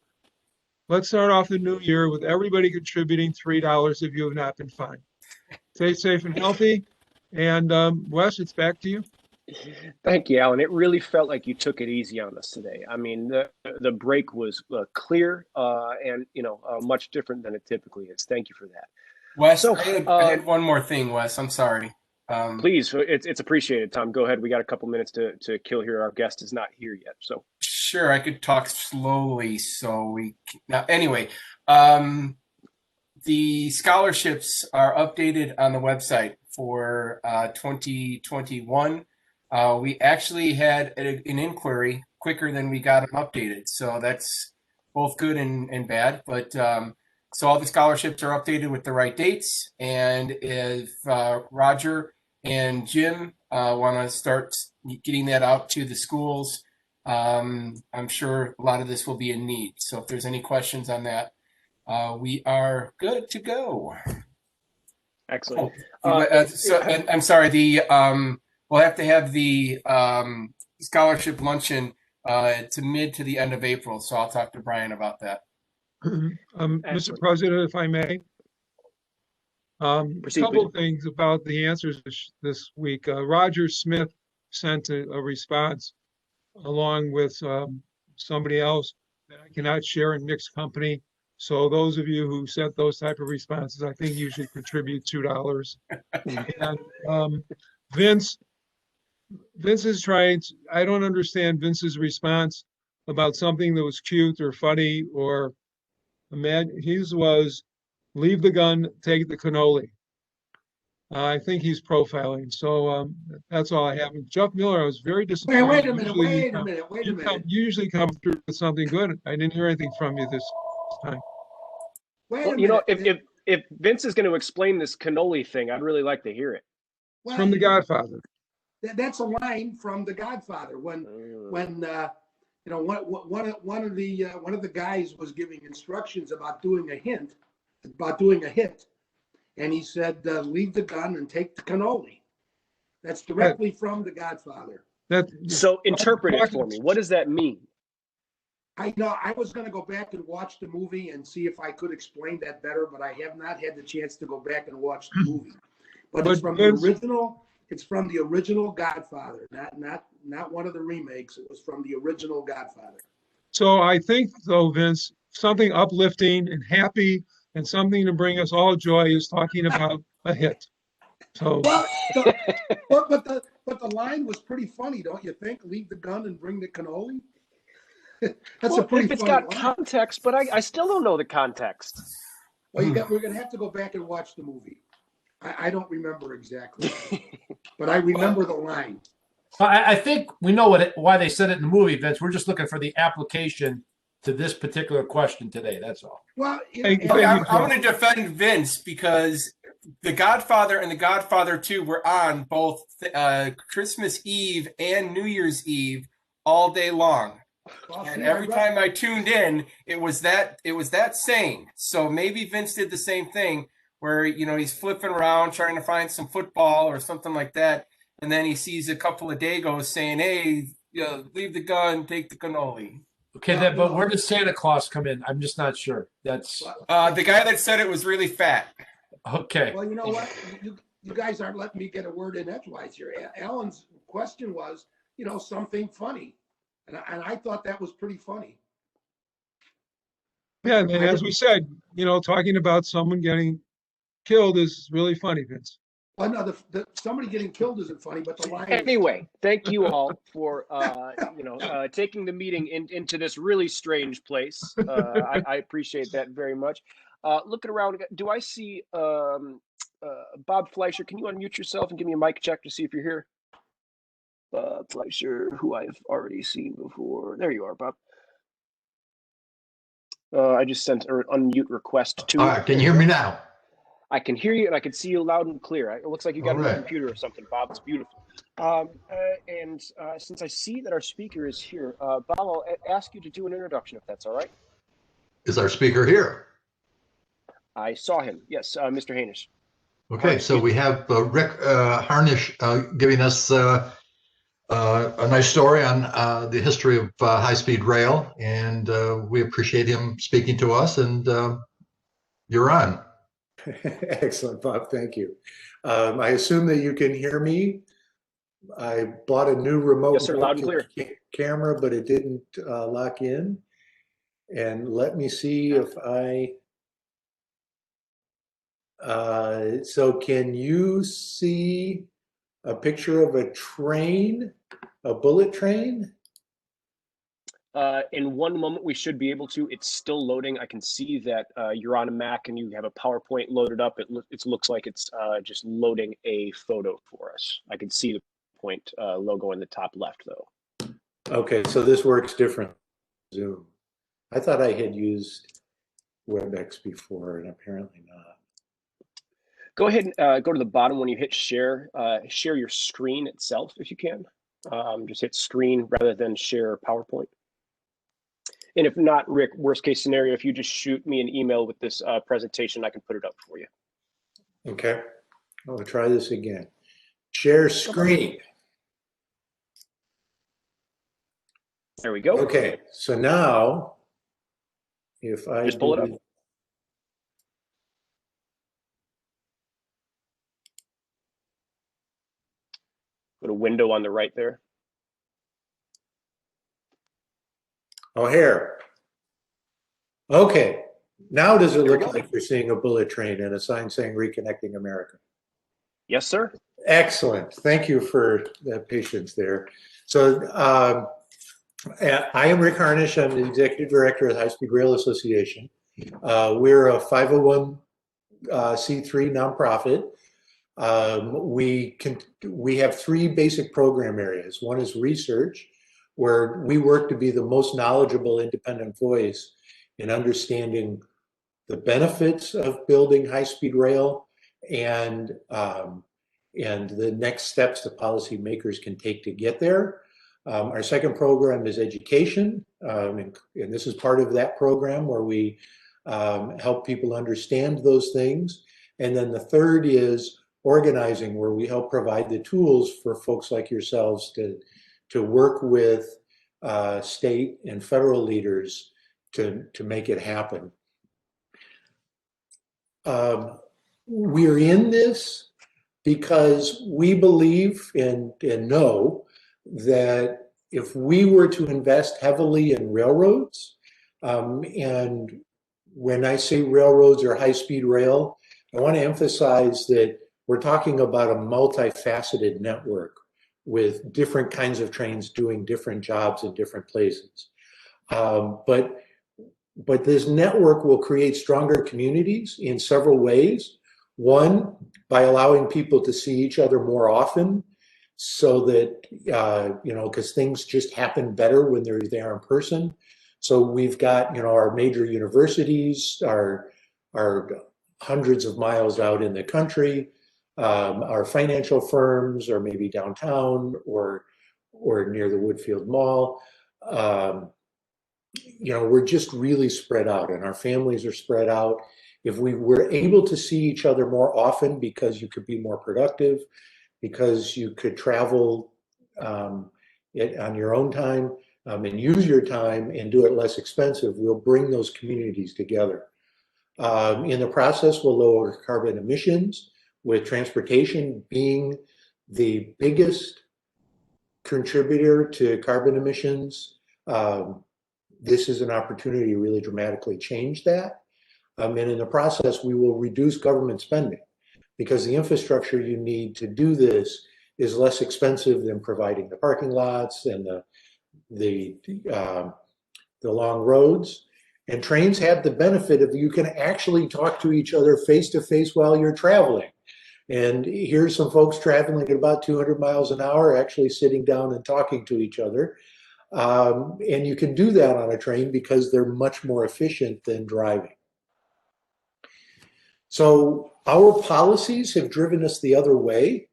let's start off the new year with everybody contributing $3 if you have not been fined. Stay safe and healthy. And Wes, it's back to you. Thank you, Alan. It really felt like you took it easy on us today. I mean, the break was clear and much different than it typically is. Thank you for that. Wes, So, I had one more thing, Wes. I'm sorry. Please, it's appreciated, Tom. Go ahead. We got a couple minutes to kill here. Our guest is not here yet, so. Sure, I could talk slowly. Anyway, the scholarships are updated on the website for 2021. We actually had an inquiry quicker than we got them updated, so that's both good and bad. But so all the scholarships are updated with the right dates, and if Roger and Jim want to start getting that out to the schools, I'm sure a lot of this will be in need. So if there's any questions on that, we are good to go. Excellent. And I'm sorry, we'll have to have the scholarship luncheon to the end of April. So I'll talk to Brian about that. Mr. President, if I may, a couple of things about the answers this week. Roger Smith sent a response along with somebody else that I cannot share in mixed company. So those of you who sent those type of responses, I think you should contribute $2. And Vince is trying to, I don't understand Vince's response about something that was cute or funny or his was leave the gun, take the cannoli. I think he's profiling. So that's all I have. And Jeff Miller, I was very disappointed. Wait a minute. You usually come through with something good. I didn't hear anything from you this time. If Vince is going to explain this cannoli thing, I'd really like to hear it. From The Godfather. That's a line from The Godfather when one of the guys was giving instructions about doing a hit, and he said, "Leave the gun and take the cannoli." That's directly from The Godfather. So interpret it for me. What does that mean? I know I was going to go back and watch the movie and see if I could explain that better, but I have not had the chance to go back and watch the movie. But it's from the original. It's from the original Godfather, not one of the remakes. It was from the original Godfather. So I think, though, Vince, something uplifting and happy and something to bring us all joy is talking about a hit. So, but the line was pretty funny, don't you think? Leave the gun and bring the cannoli. That's a pretty. If it's funny got line. context, but I still don't know the context. Well, we're gonna have to go back and watch the movie. I don't remember exactly, but I remember the line. I think we know why they said it in the movie, Vince. We're just looking for the application to this particular question today. That's all. Well, I'm going to defend Vince because The Godfather and The Godfather 2 were on both Christmas Eve and New Year's Eve all day long. And every time I tuned in, it was that saying. So maybe Vince did the same thing where, he's flipping around trying to find some football or something like that. And then he sees a couple of Dagos saying, hey, leave the gun, take the cannoli. Okay, but where does Santa Claus come in? I'm just not sure. That's the guy that said it was really fat. Okay. Well, you know what? You guys aren't letting me get a word in edgewise here. Alan's question was, something funny. And I thought that was pretty funny. Yeah, and as we said, talking about someone getting killed is really funny, Vince. Well, no, somebody getting killed isn't funny, but the line. Anyway, thank you all for taking the meeting into this really strange place. I appreciate that very much. Looking around, do I see Bob Fleischer? Can you unmute yourself and give me a mic check to see if you're here? Bob Fleischer, who I've already seen before. There you are, Bob. I just sent an unmute request to. All right, can you hear me now? I can hear you and I can see you loud and clear. It looks like you got a new computer or something, Bob. It's beautiful. And since I see that our speaker is here, Bob, I'll ask you to do an introduction if that's all right. Is our speaker here? I saw him. Yes, Mr. Hainish. Okay, so we have Rick Harnish giving us a nice story on the history of high-speed rail, and we appreciate him speaking to us, and you're on. Excellent, Bob. Thank you. I assume that you can hear me. I bought a new remote yes, sir, loud and clear. Camera, but it didn't lock in. And let me see if so can you see a picture of a train, a bullet train? In one moment, we should be able to. It's still loading. I can see that you're on a Mac and you have a PowerPoint loaded up. It looks like it's just loading a photo for us. I can see the point logo in the top left, though. Okay, so this works different. Zoom. I thought I had used WebEx before, and apparently not. Go ahead and go to the bottom when you hit share. Share your screen itself if you can. Just hit screen rather than share PowerPoint. And if not, Rick, worst case scenario, if you just shoot me an email with this presentation, I can put it up for you. Okay, I'll try this again. Share screen. There we go. Okay, so now, if I just pull it up. Put a window on the right there. Oh, here. Okay. Now does it look like you're seeing a bullet train and a sign saying Reconnecting America? Yes, sir. Excellent. Thank you for the patience there. So I am Rick Harnish. I'm the Executive Director of the High Speed Rail Association. We're a 501c3 nonprofit. We have three basic program areas. One is research, where we work to be the most knowledgeable independent voice in understanding the benefits of building high-speed rail and the next steps that policymakers can take to get there. Our second program is education, and this is part of that program where we help people understand those things. And then the third is organizing, where we help provide the tools for folks like yourselves to work with state and federal leaders to make it happen. We're in this because we believe and know that if we were to invest heavily in railroads, and when I say railroads or high-speed rail, I want to emphasize that we're talking about a multifaceted network with different kinds of trains doing different jobs in different places. But this network will create stronger communities in several ways. One, by allowing people to see each other more often, so that, because things just happen better when they're there in person. So we've got, our major universities are hundreds of miles out in the country. Our financial firms are maybe downtown or near the Woodfield Mall. We're just really spread out, and our families are spread out. If we were able to see each other more often, because you could be more productive, because you could travel on your own time and use your time and do it less expensive, we'll bring those communities together. In the process, we'll lower carbon emissions, with transportation being the biggest contributor to carbon emissions. This is an opportunity to really dramatically change that. And in the process, we will reduce government spending, because the infrastructure you need to do this is less expensive than providing the parking lots and the long roads. And trains have the benefit of you can actually talk to each other face to face while you're traveling. And here's some folks traveling at about 200 miles an hour, actually sitting down and talking to each other. And you can do that on a train because they're much more efficient than driving. So our policies have driven us the other way.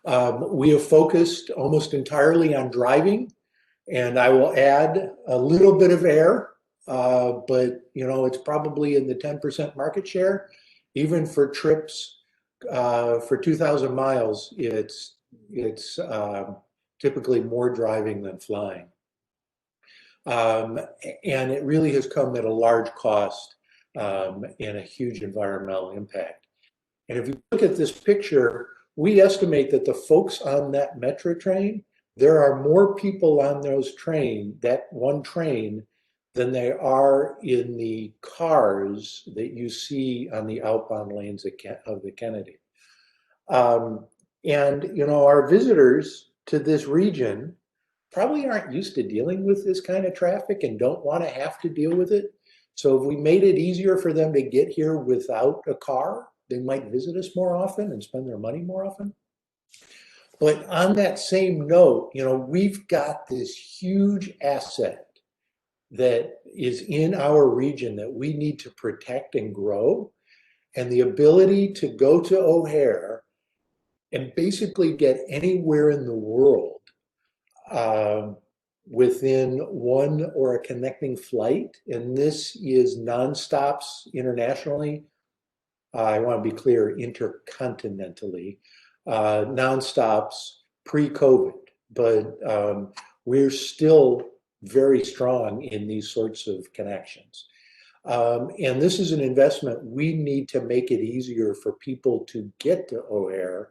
We have focused almost entirely on driving, and I will add a little bit of air, but it's probably in the 10% market share. Even for trips for 2,000 miles, it's typically more driving than flying. And it really has come at a large cost and a huge environmental impact. And if you look at this picture, we estimate that the folks on that metro train, there are more people on that one train, than there are in the cars that you see on the outbound lanes of the Kennedy. And our visitors to this region probably aren't used to dealing with this kind of traffic and don't want to have to deal with it. So if we made it easier for them to get here without a car, they might visit us more often and spend their money more often. But on that same note, we've got this huge asset that is in our region that we need to protect and grow. And the ability to go to O'Hare and basically get anywhere in the world within one or a connecting flight, and this is nonstops internationally. I want to be clear, intercontinentally, nonstops pre-COVID, but we're still very strong in these sorts of connections. And this is an investment. We need to make it easier for people to get to O'Hare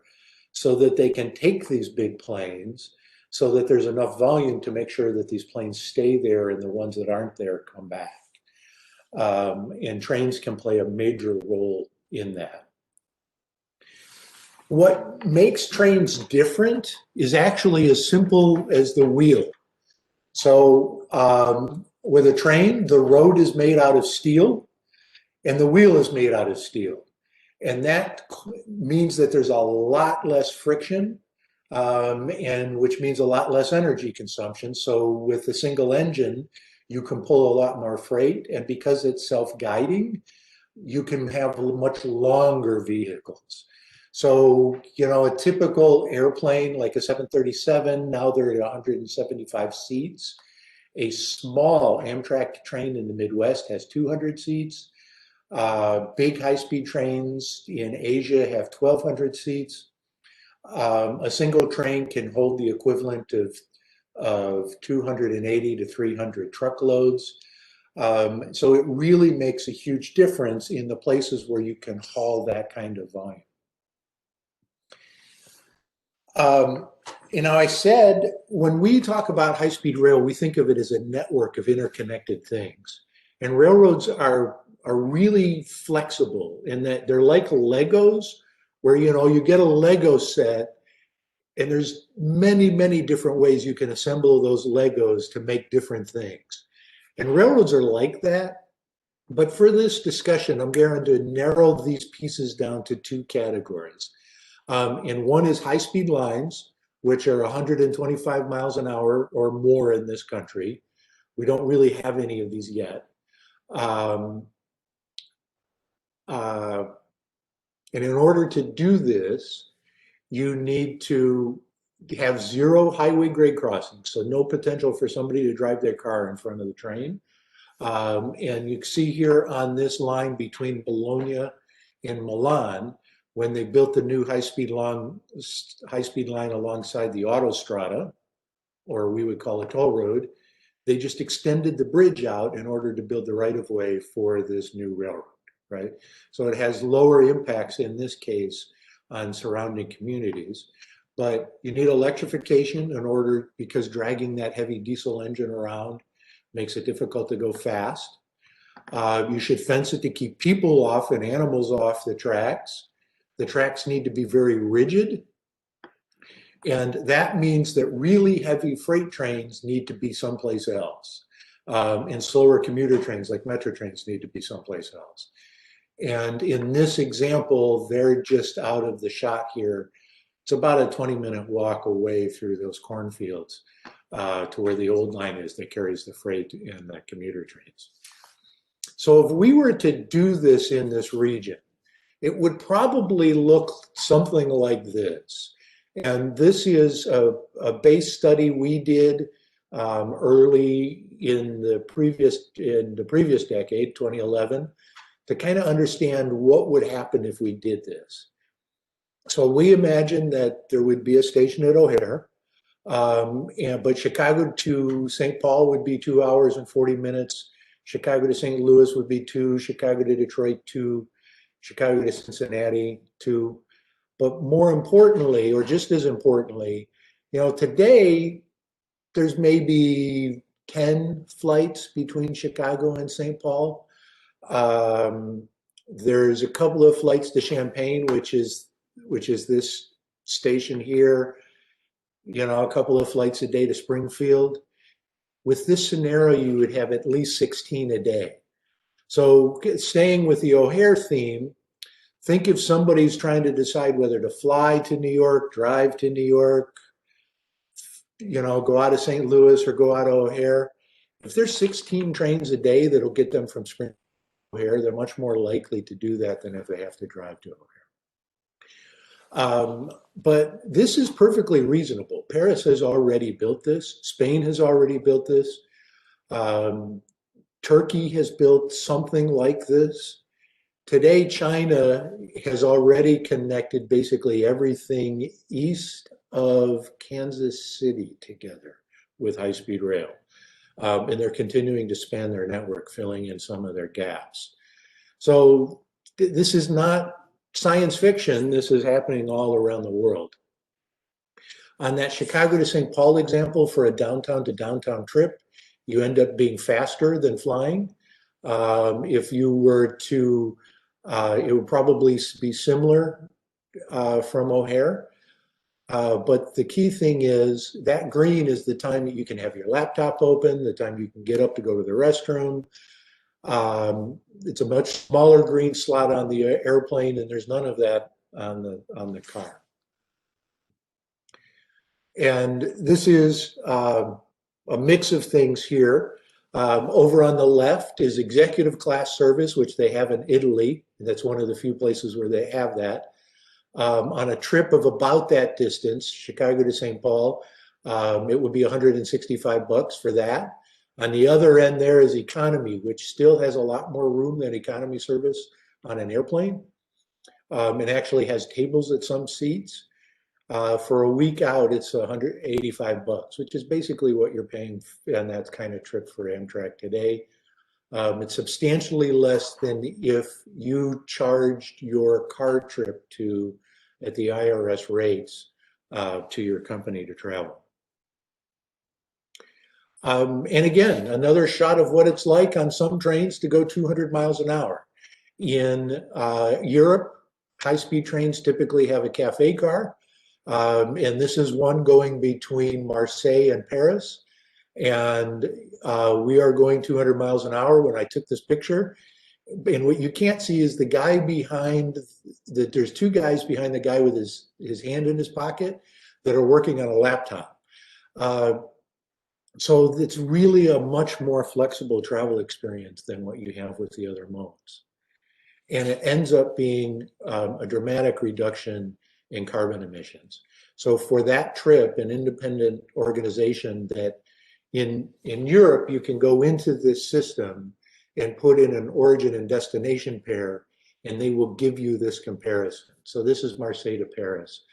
so that they can take these big planes, so that there's enough volume to make sure that these planes stay there and the ones that aren't there come back. And trains can play a major role in that. What makes trains different is actually as simple as the wheel. So with a train, the road is made out of steel and the wheel is made out of steel. And that means that there's a lot less friction, and which means a lot less energy consumption. So with a single engine, you can pull a lot more freight. And because it's self-guiding, you can have much longer vehicles. So, a typical airplane like a 737, now they're at 175 seats. A small Amtrak train in the Midwest has 200 seats. Big high-speed trains in Asia have 1,200 seats. A single train can hold the equivalent of 280 to 300 truckloads. So it really makes a huge difference in the places where you can haul that kind of volume. I said, when we talk about high-speed rail, we think of it as a network of interconnected things. And railroads are really flexible in that they're like Legos, where, you get a Lego set and there's many, many different ways you can assemble those Legos to make different things. And railroads are like that. But for this discussion, I'm going to narrow these pieces down to two categories. And one is high-speed lines, which are 125 miles an hour or more in this country. We don't really have any of these yet. And in order to do this, you need to have 0 highway grade crossings, so no potential for somebody to drive their car in front of the train. And you see here on this line between Bologna and Milan, when they built the new high-speed line alongside the autostrada, or we would call a toll road, they just extended the bridge out in order to build the right-of-way for this new railroad, right? So it has lower impacts in this case on surrounding communities. But you need electrification in order, because dragging that heavy diesel engine around makes it difficult to go fast. You should fence it to keep people off and animals off the tracks. The tracks need to be very rigid. And that means that really heavy freight trains need to be someplace else. And slower commuter trains like metro trains need to be someplace else. And in this example, they're just out of the shot here. It's about a 20-minute walk away through those cornfields to where the old line is that carries the freight and the commuter trains. So if we were to do this in this region, it would probably look something like this. And this is a base study we did early in the previous decade, 2011, to kind of understand what would happen if we did this. So we imagined that there would be a station at O'Hare, but Chicago to St. Paul would be 2 hours and 40 minutes. Chicago to St. Louis would be 2, Chicago to Detroit 2, Chicago to Cincinnati 2. But more importantly, or just as importantly, you know, today there's maybe 10 flights between Chicago and St. Paul. There's a couple of flights to Champaign, which is this station here, you know, a couple of flights a day to Springfield. With this scenario, you would have at least 16 a day. So staying with the O'Hare theme, think if somebody's trying to decide whether to fly to New York, drive to New York, you know, go out of St. Louis or go out of O'Hare. If there's 16 trains a day that'll get them from Springfield to O'Hare, they're much more likely to do that than if they have to drive to O'Hare. But this is perfectly reasonable. Paris has already built this. Spain has already built this. Turkey has built something like this. Today, China has already connected basically everything east of Kansas City together with high-speed rail. And they're continuing to expand their network, filling in some of their gaps. So this is not science fiction. This is happening all around the world. On that Chicago to St. Paul example for a downtown to downtown trip, you end up being faster than flying. If you were to, it would probably be similar from O'Hare. But the key thing is that green is the time that you can have your laptop open, the time you can get up to go to the restroom. It's a much smaller green slot on the airplane, and there's none of that on the car. And this is a mix of things here. Over on the left is executive class service, which they have in Italy. That's one of the few places where they have that. On a trip of about that distance, Chicago to St. Paul, it would be $165 for that. On the other end there is economy, which still has a lot more room than economy service on an airplane. It actually has tables at some seats. For a week out, it's $185, which is basically what you're paying on that kind of trip for Amtrak today. It's substantially less than if you charged your car trip at the IRS rates to your company to travel. And again, another shot of what it's like on some trains to go 200 miles an hour. In Europe, high-speed trains typically have a cafe car. And this is one going between Marseille and Paris. And we are going 200 miles an hour when I took this picture. and what you can't see is the guy behind there's two guys behind the guy with his hand in his pocket that are working on a laptop. So it's really a much more flexible travel experience than what you have with the other modes. And it ends up being a dramatic reduction in carbon emissions. So for that trip, an independent organization that in Europe, you can go into this system and put in an origin and destination pair, and they will give you this comparison. So this is Marseille to Paris.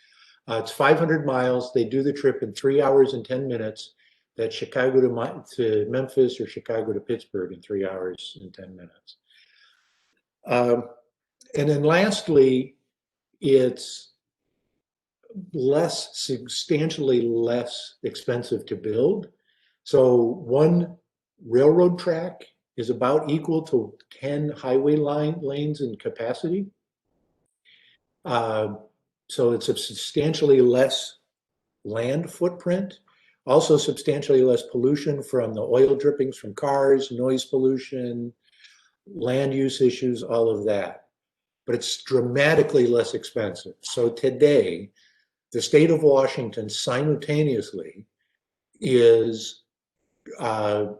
It's 500 miles. They do the trip in 3 hours and 10 minutes. That's Chicago to Memphis or Chicago to Pittsburgh in 3 hours and 10 minutes. And then lastly, it's substantially less expensive to build. So one railroad track is about equal to 10 highway lanes in capacity. So it's a substantially less land footprint, also substantially less pollution from the oil drippings from cars, noise pollution, land use issues, all of that. But it's dramatically less expensive. So today, the state of Washington simultaneously is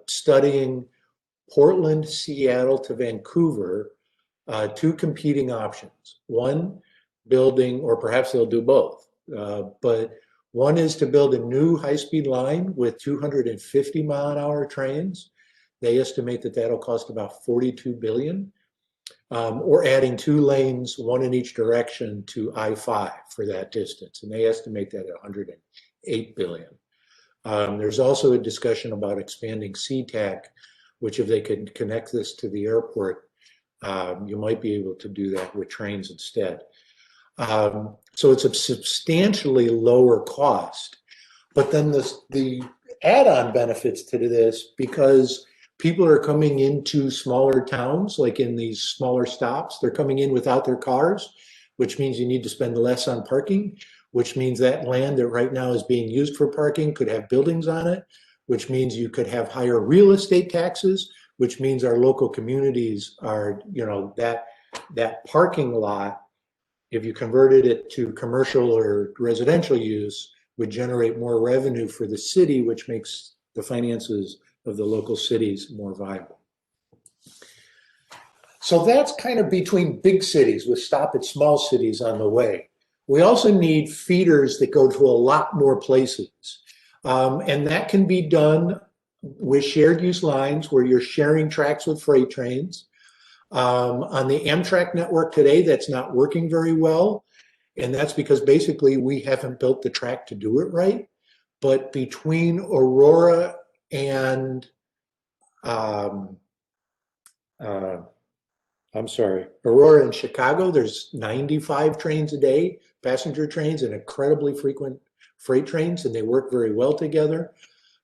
studying Portland, Seattle to Vancouver, two competing options. One, building, or perhaps they'll do both, but one is to build a new high-speed line with 250-mile-an-hour trains. They estimate that that'll cost about $42 billion, or adding 2 lanes, one in each direction to I-5 for that distance, and they estimate that at $108 billion. There's also a discussion about expanding SeaTac, which if they can connect this to the airport, you might be able to do that with trains instead. So it's a substantially lower cost, but then the add-on benefits to this, because people are coming into smaller towns, like in these smaller stops, they're coming in without their cars, which means you need to spend less on parking, which means that land that right now is being used for parking could have buildings on it, which means you could have higher real estate taxes, which means our local communities are, that parking lot, if you converted it to commercial or residential use, would generate more revenue for the city, which makes the finances of the local cities more viable. So that's kind of between big cities with stop at small cities on the way. We also need feeders that go to a lot more places. And that can be done with shared use lines where you're sharing tracks with freight trains. On the Amtrak network today, that's not working very well. And that's because basically we haven't built the track to do it right. But between Aurora and, Aurora and Chicago, there's 95 trains a day, passenger trains, and incredibly frequent freight trains, and they work very well together.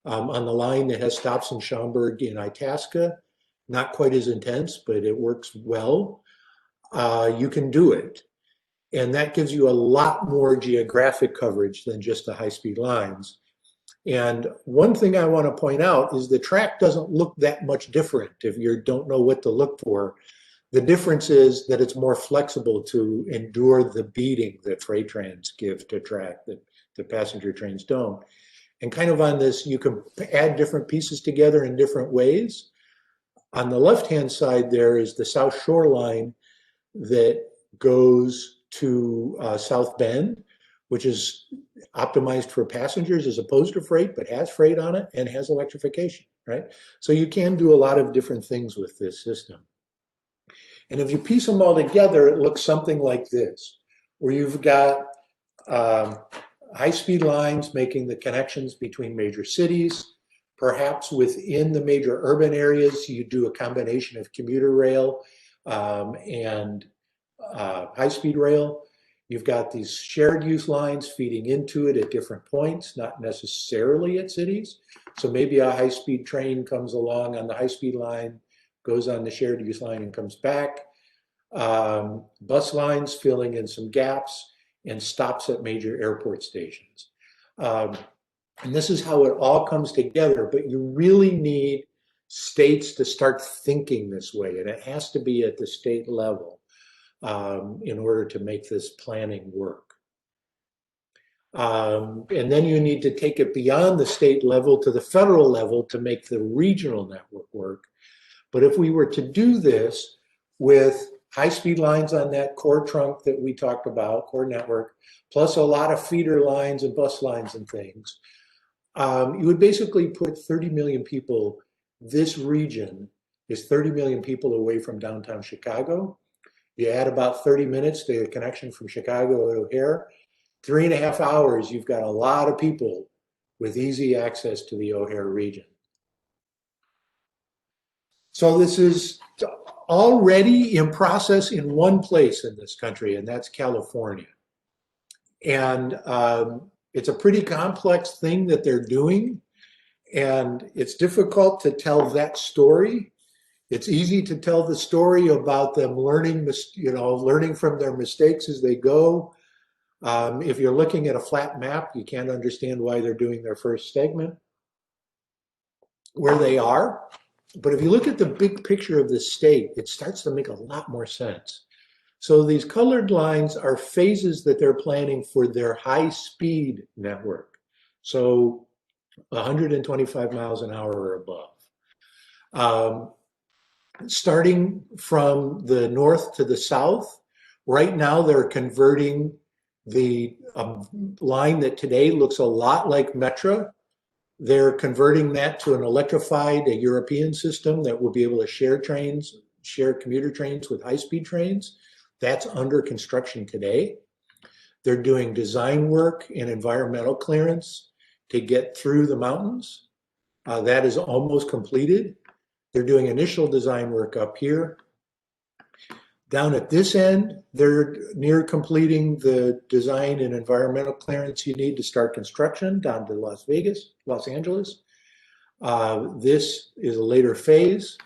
On the line that has stops in Schaumburg and Itasca, not quite as intense, but it works well. You can do it. And that gives you a lot more geographic coverage than just the high-speed lines. And one thing I want to point out is the track doesn't look that much different if you don't know what to look for. The difference is that it's more flexible to endure the beating that freight trains give to track that the passenger trains don't. And kind of on this, you can add different pieces together in different ways. On the left-hand side, there is the South Shore line that goes to South Bend, which is optimized for passengers as opposed to freight, but has freight on it and has electrification, right? So you can do a lot of different things with this system. And if you piece them all together, it looks something like this, where you've got high-speed lines making the connections between major cities. Perhaps within the major urban areas, you do a combination of commuter rail and high-speed rail. You've got these shared use lines feeding into it at different points, not necessarily at cities. So maybe a high-speed train comes along on the high-speed line, goes on the shared use line and comes back. Bus lines filling in some gaps and stops at major airport stations. And this is how it all comes together, but you really need states to start thinking this way, and it has to be at the state level in order to make this planning work. And then you need to take it beyond the state level to the federal level to make the regional network work. But if we were to do this with high-speed lines on that core trunk that we talked about, core network, plus a lot of feeder lines and bus lines and things, you would basically put 30 million people. This region is 30 million people away from downtown Chicago. You add about 30 minutes to a connection from Chicago to O'Hare, 3.5 hours, you've got a lot of people with easy access to the O'Hare region. So this is already in process in one place in this country, and that's California. And it's a pretty complex thing that they're doing, and it's difficult to tell that story. It's easy to tell the story about them learning, learning from their mistakes as they go. If you're looking at a flat map, you can't understand why they're doing their first segment where they are. But if you look at the big picture of the state, it starts to make a lot more sense. So these colored lines are phases that they're planning for their high-speed network. So 125 miles an hour or above. Starting from the north to the south, right now they're converting the line that today looks a lot like Metra. They're converting that to an electrified, a European system that will be able to share trains, share commuter trains with high-speed trains. That's under construction today. They're doing design work and environmental clearance to get through the mountains. That is almost completed. They're doing initial design work up here. Down at this end, they're near completing the design and environmental clearance you need to start construction down to Los Angeles. This is a later phase.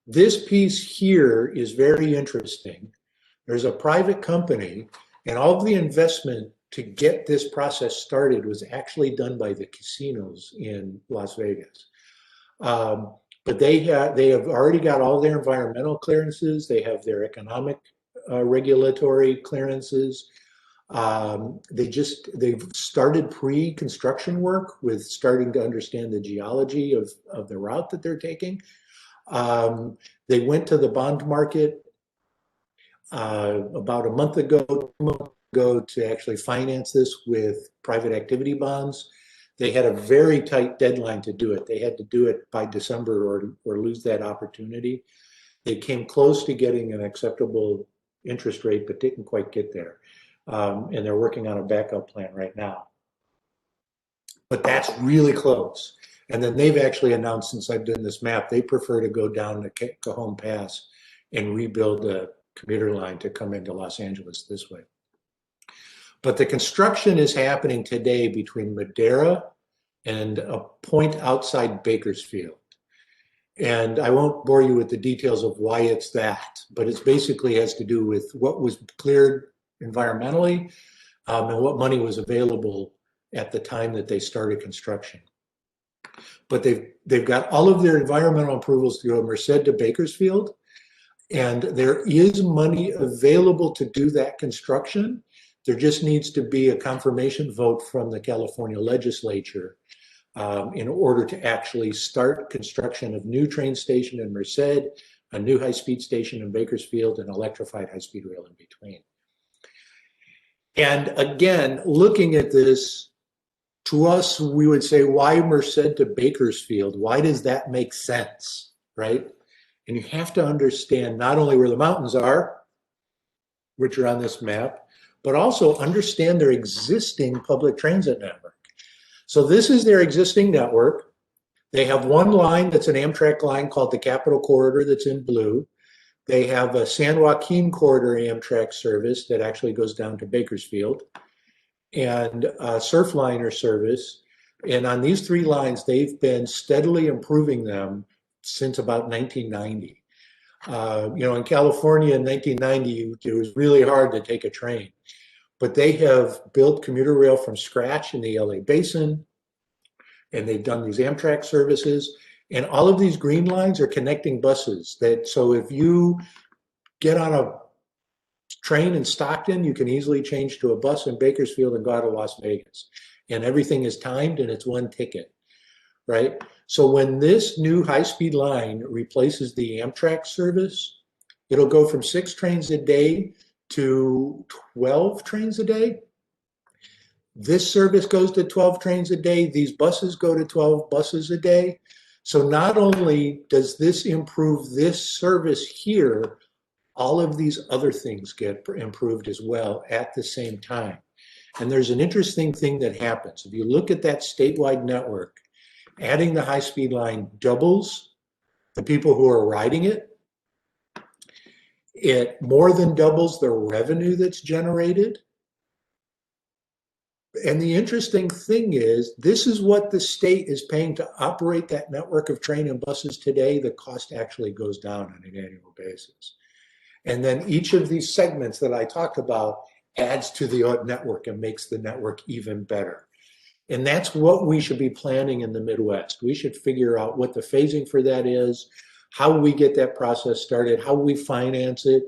This piece here is very interesting. There's a private company, and all of the investment to get this process started was actually done by the casinos in Las Vegas. But they have already got all their environmental clearances. They have their economic regulatory clearances. They've started pre-construction work with starting to understand the geology of the route that they're taking. They went to the bond market about a month ago to actually finance this with private activity bonds. They had a very tight deadline to do it. They had to do it by December or lose that opportunity. They came close to getting an acceptable interest rate, but didn't quite get there. And they're working on a backup plan right now. But that's really close. And then they've actually announced, since I've done this map, they prefer to go down to Cajon Pass and rebuild the commuter line to come into Los Angeles this way. But the construction is happening today between Madera and a point outside Bakersfield. And I won't bore you with the details of why it's that, but it basically has to do with what was cleared environmentally and what money was available at the time that they started construction. But they've got all of their environmental approvals to go Merced to Bakersfield, and there is money available to do that construction. There just needs to be a confirmation vote from the California legislature in order to actually start construction of new train station in Merced, a new high-speed station in Bakersfield, and electrified high-speed rail in between. And again, looking at this, to us, we would say, why Merced to Bakersfield? Why does that make sense, right? And you have to understand not only where the mountains are, which are on this map, but also understand their existing public transit network. So this is their existing network. They have one line that's an Amtrak line called the Capital Corridor that's in blue. They have a San Joaquin Corridor Amtrak service that actually goes down to Bakersfield, and a Surfliner service. And on these three lines, they've been steadily improving them since about 1990. In California in 1990, it was really hard to take a train, but they have built commuter rail from scratch in the LA Basin, and they've done these Amtrak services. And all of these green lines are connecting buses that, so if you get on a train in Stockton, you can easily change to a bus in Bakersfield and go to Las Vegas. And everything is timed and it's one ticket, right? So when this new high-speed line replaces the Amtrak service, it'll go from 6 trains a day to 12 trains a day. This service goes to 12 trains a day. These buses go to 12 buses a day. So not only does this improve this service here, all of these other things get improved as well at the same time. And there's an interesting thing that happens. If you look at that statewide network, adding the high-speed line doubles the people who are riding it. It more than doubles the revenue that's generated. And the interesting thing is, this is what the state is paying to operate that network of train and buses today. The cost actually goes down on an annual basis. And then each of these segments that I talked about adds to the network and makes the network even better. And that's what we should be planning in the Midwest. We should figure out what the phasing for that is, how we get that process started, how we finance it.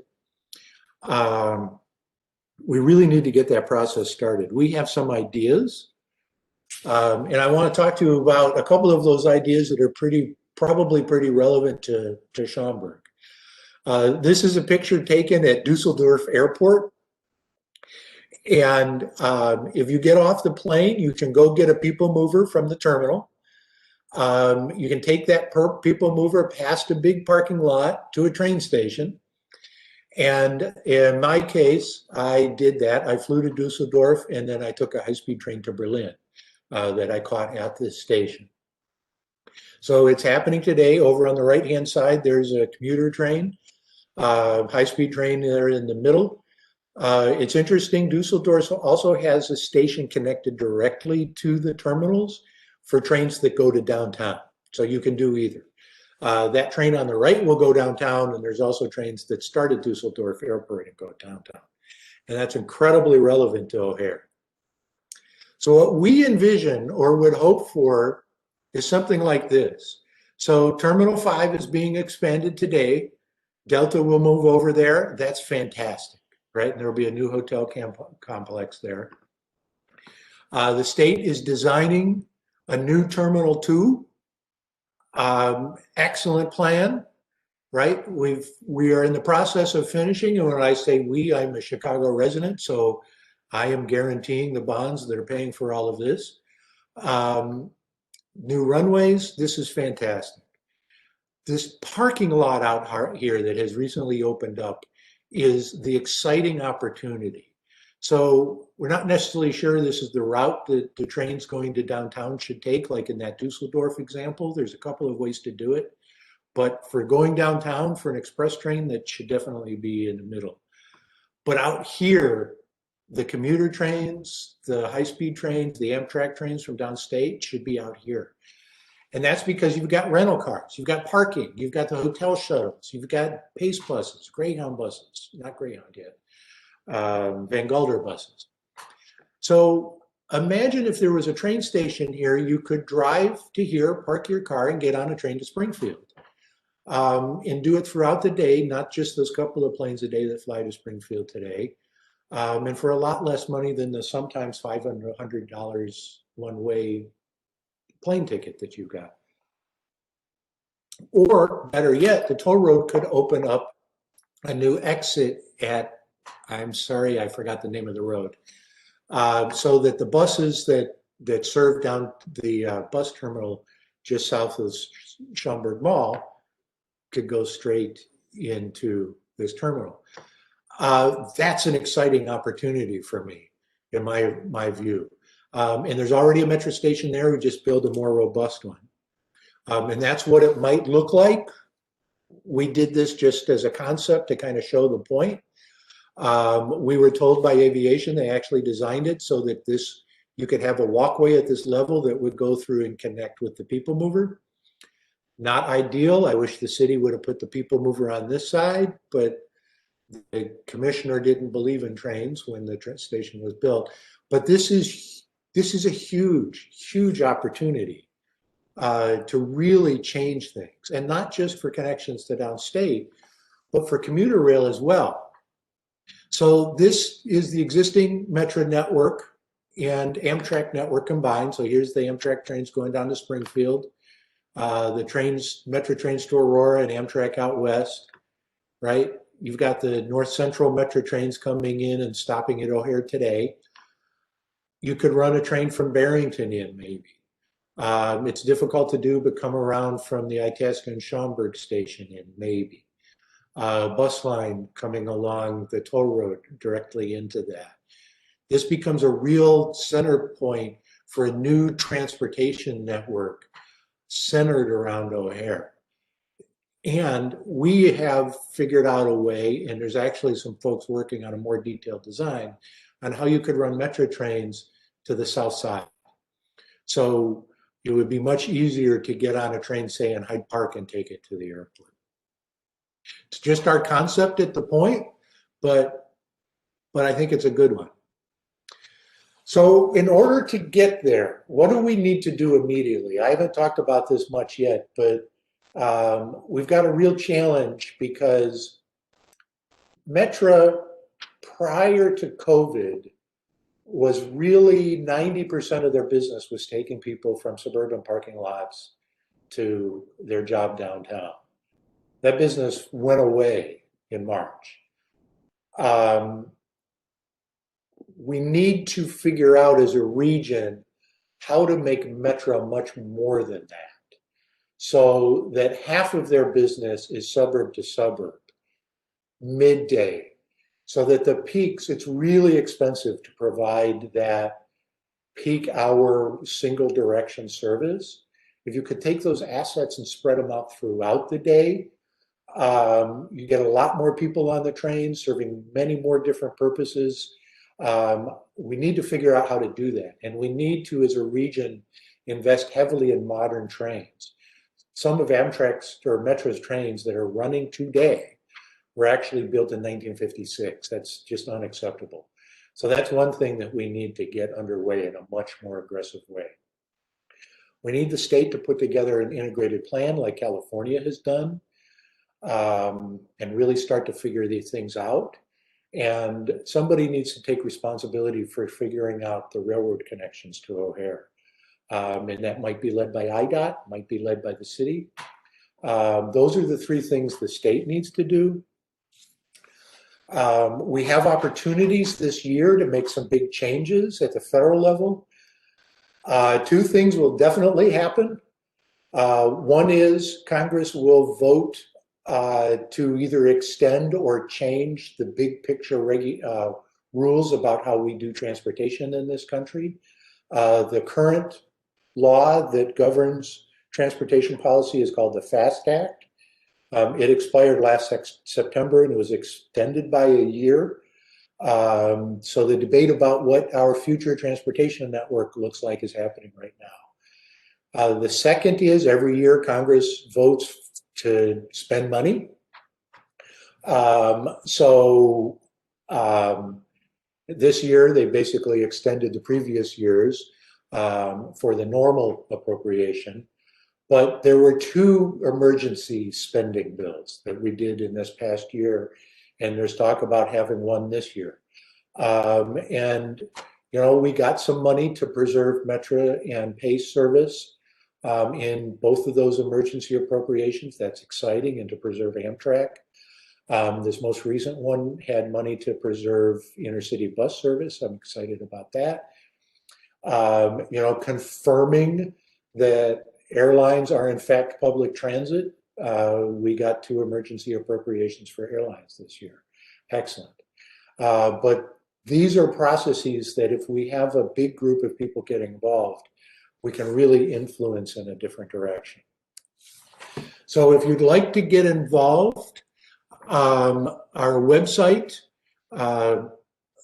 We really need to get that process started. We have some ideas, and I want to talk to you about a couple of those ideas that are probably pretty relevant to Schaumburg. This is a picture taken at Dusseldorf Airport. And if you get off the plane, you can go get a people mover from the terminal. You can take that people mover past a big parking lot to a train station. And in my case, I did that. I flew to Dusseldorf, and then I took a high-speed train to Berlin that I caught at this station. So it's happening today. Over on the right-hand side, there's a commuter train, high-speed train there in the middle. It's interesting, Dusseldorf also has a station connected directly to the terminals for trains that go to downtown. So you can do either. That train on the right will go downtown, and there's also trains that start at Dusseldorf Airport and go downtown. And that's incredibly relevant to O'Hare. So what we envision or would hope for is something like this. So Terminal 5 is being expanded today. Delta will move over there. That's fantastic. Right? And there will be a new hotel complex there. The state is designing a new Terminal 2. Excellent plan, right? We are in the process of finishing. And when I say we, I'm a Chicago resident, so I am guaranteeing the bonds that are paying for all of this. New runways, this is fantastic. This parking lot out here that has recently opened up is the exciting opportunity. So we're not necessarily sure this is the route that the trains going to downtown should take, like in that Dusseldorf example. There's a couple of ways to do it. But for going downtown for an express train, that should definitely be in the middle. But out here, the commuter trains, the high-speed trains, the Amtrak trains from downstate should be out here. And that's because you've got rental cars, you've got parking, you've got the hotel shuttles, you've got Pace buses, Greyhound buses, not Greyhound yet, Van Gulder buses. So imagine if there was a train station here, you could drive to here, park your car, and get on a train to Springfield. And do it throughout the day, not just those couple of planes a day that fly to Springfield today. And for a lot less money than the sometimes $500 one-way plane ticket that you got. Or better yet, the toll road could open up a new exit at, I'm sorry, I forgot the name of the road, so that the buses that serve down the bus terminal just south of Schaumburg Mall could go straight into this terminal. That's an exciting opportunity for me, in my view. And there's already a metro station there. We just build a more robust one. And that's what it might look like. We did this just as a concept to kind of show the point. We were told by aviation, they actually designed it so that you could have a walkway at this level that would go through and connect with the people mover. Not ideal. I wish the city would have put the people mover on this side, but the commissioner didn't believe in trains when the train station was built. But this is a huge, huge opportunity to really change things, and not just for connections to downstate, but for commuter rail as well. So this is the existing Metra network and Amtrak network combined. So here's the Amtrak trains going down to Springfield, the trains, Metra trains to Aurora and Amtrak out west, right? You've got the North Central Metra trains coming in and stopping at O'Hare today. You could run a train from Barrington in, maybe. It's difficult to do, but come around from the Itasca and Schaumburg station in, maybe. Bus line coming along the toll road directly into that. This becomes a real center point for a new transportation network centered around O'Hare. And we have figured out a way, and there's actually some folks working on a more detailed design on how you could run Metra trains to the south side. So it would be much easier to get on a train, say, in Hyde Park and take it to the airport. It's just our concept at the point, but I think it's a good one. So in order to get there, what do we need to do immediately? I haven't talked about this much yet, but we've got a real challenge because Metra, prior to COVID, was really 90% of their business was taking people from suburban parking lots to their job downtown. That business went away in March. We need to figure out as a region how to make Metra much more than that, so that half of their business is suburb to suburb, midday, so that the peaks, it's really expensive to provide that peak hour single direction service. If you could take those assets and spread them out throughout the day, you get a lot more people on the train serving many more different purposes. We need to figure out how to do that. And we need to, as a region, invest heavily in modern trains. Some of Amtrak's or Metra's trains that are running today were actually built in 1956. That's just unacceptable. So that's one thing that we need to get underway in a much more aggressive way. We need the state to put together an integrated plan like California has done, and really start to figure these things out. And somebody needs to take responsibility for figuring out the railroad connections to O'Hare. And that might be led by IDOT, might be led by the city. Those are the three things the state needs to do. We have opportunities this year to make some big changes at the federal level. Two things will definitely happen. One is Congress will vote to either extend or change the big picture rules about how we do transportation in this country. The current law that governs transportation policy is called the FAST Act. It expired last September and it was extended by a year. So the debate about what our future transportation network looks like is happening right now. The second is every year Congress votes to spend money. This year they basically extended the previous years for the normal appropriation. But there were two emergency spending bills that we did in this past year, and there's talk about having one this year. And you know, we got some money to preserve Metra and PACE service in both of those emergency appropriations. That's exciting, and to preserve Amtrak. This most recent one had money to preserve intercity bus service. I'm excited about that. You know, confirming that airlines are in fact public transit. We got two emergency appropriations for airlines this year. Excellent. But these are processes that if we have a big group of people getting involved, we can really influence in a different direction. So if you'd like to get involved, our website,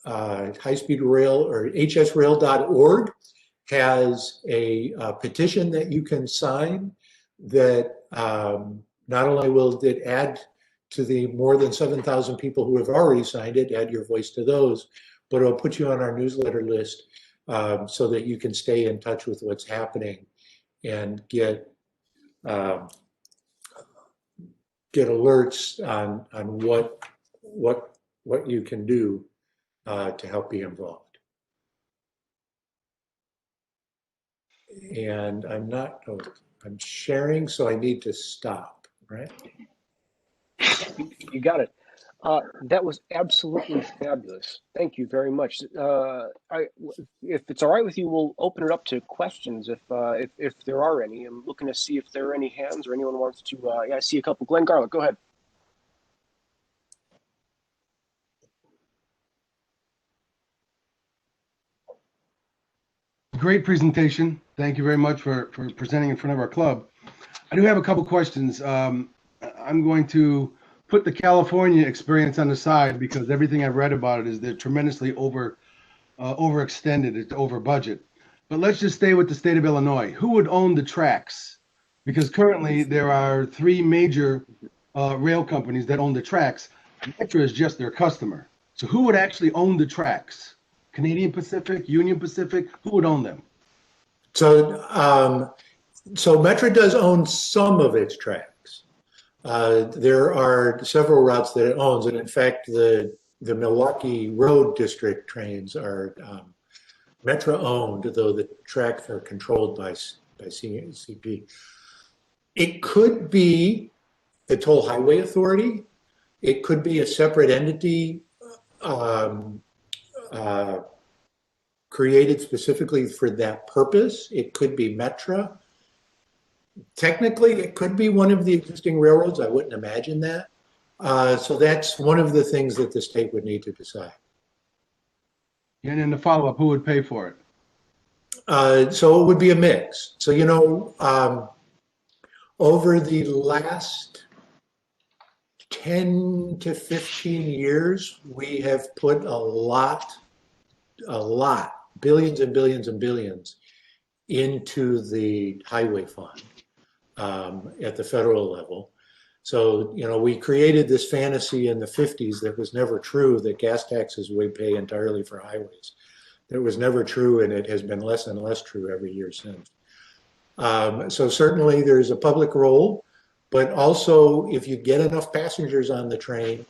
highspeed rail or hsrail.org has a petition that you can sign that not only will it add to the more than 7,000 people who have already signed it, add your voice to those, but it'll put you on our newsletter list so that you can stay in touch with what's happening and get alerts on what you can do to help be involved. And I'm sharing, so I need to stop, right? You got it. That was absolutely fabulous. Thank you very much. If it's all right with you, we'll open it up to questions if there are any. I'm looking to see if there are any hands or anyone wants to. Yeah, I see a couple. Glenn Garlick, go ahead. Great presentation. Thank you very much for presenting in front of our club. I do have a couple questions. I'm going to put the California experience on the side because everything I've read about it is they're tremendously overextended. It's over budget. But let's just stay with the state of Illinois. Who would own the tracks? Because currently there are 3 major rail companies that own the tracks. Metra is just their customer. So who would actually own the tracks? Canadian Pacific, Union Pacific, who would own them? So, so Metra does own some of its tracks. There are several routes that it owns, and in fact, the Milwaukee Road District trains are Metra owned, though the tracks are controlled by CP. It could be the Toll Highway Authority. It could be a separate entity created specifically for that purpose. It could be Metra. Technically, it could be one of the existing railroads. I wouldn't imagine that. So that's one of the things that the state would need to decide. And then the follow-up, who would pay for it? So it would be a mix. So, you know, over the last 10 to 15 years, we have put a lot, billions and billions and billions into the highway fund at the federal level. So, you know, we created this fantasy in the 50s that was never true, that gas taxes would pay entirely for highways. That was never true, and it has been less and less true every year since. So certainly there's a public role, but also if you get enough passengers on the train,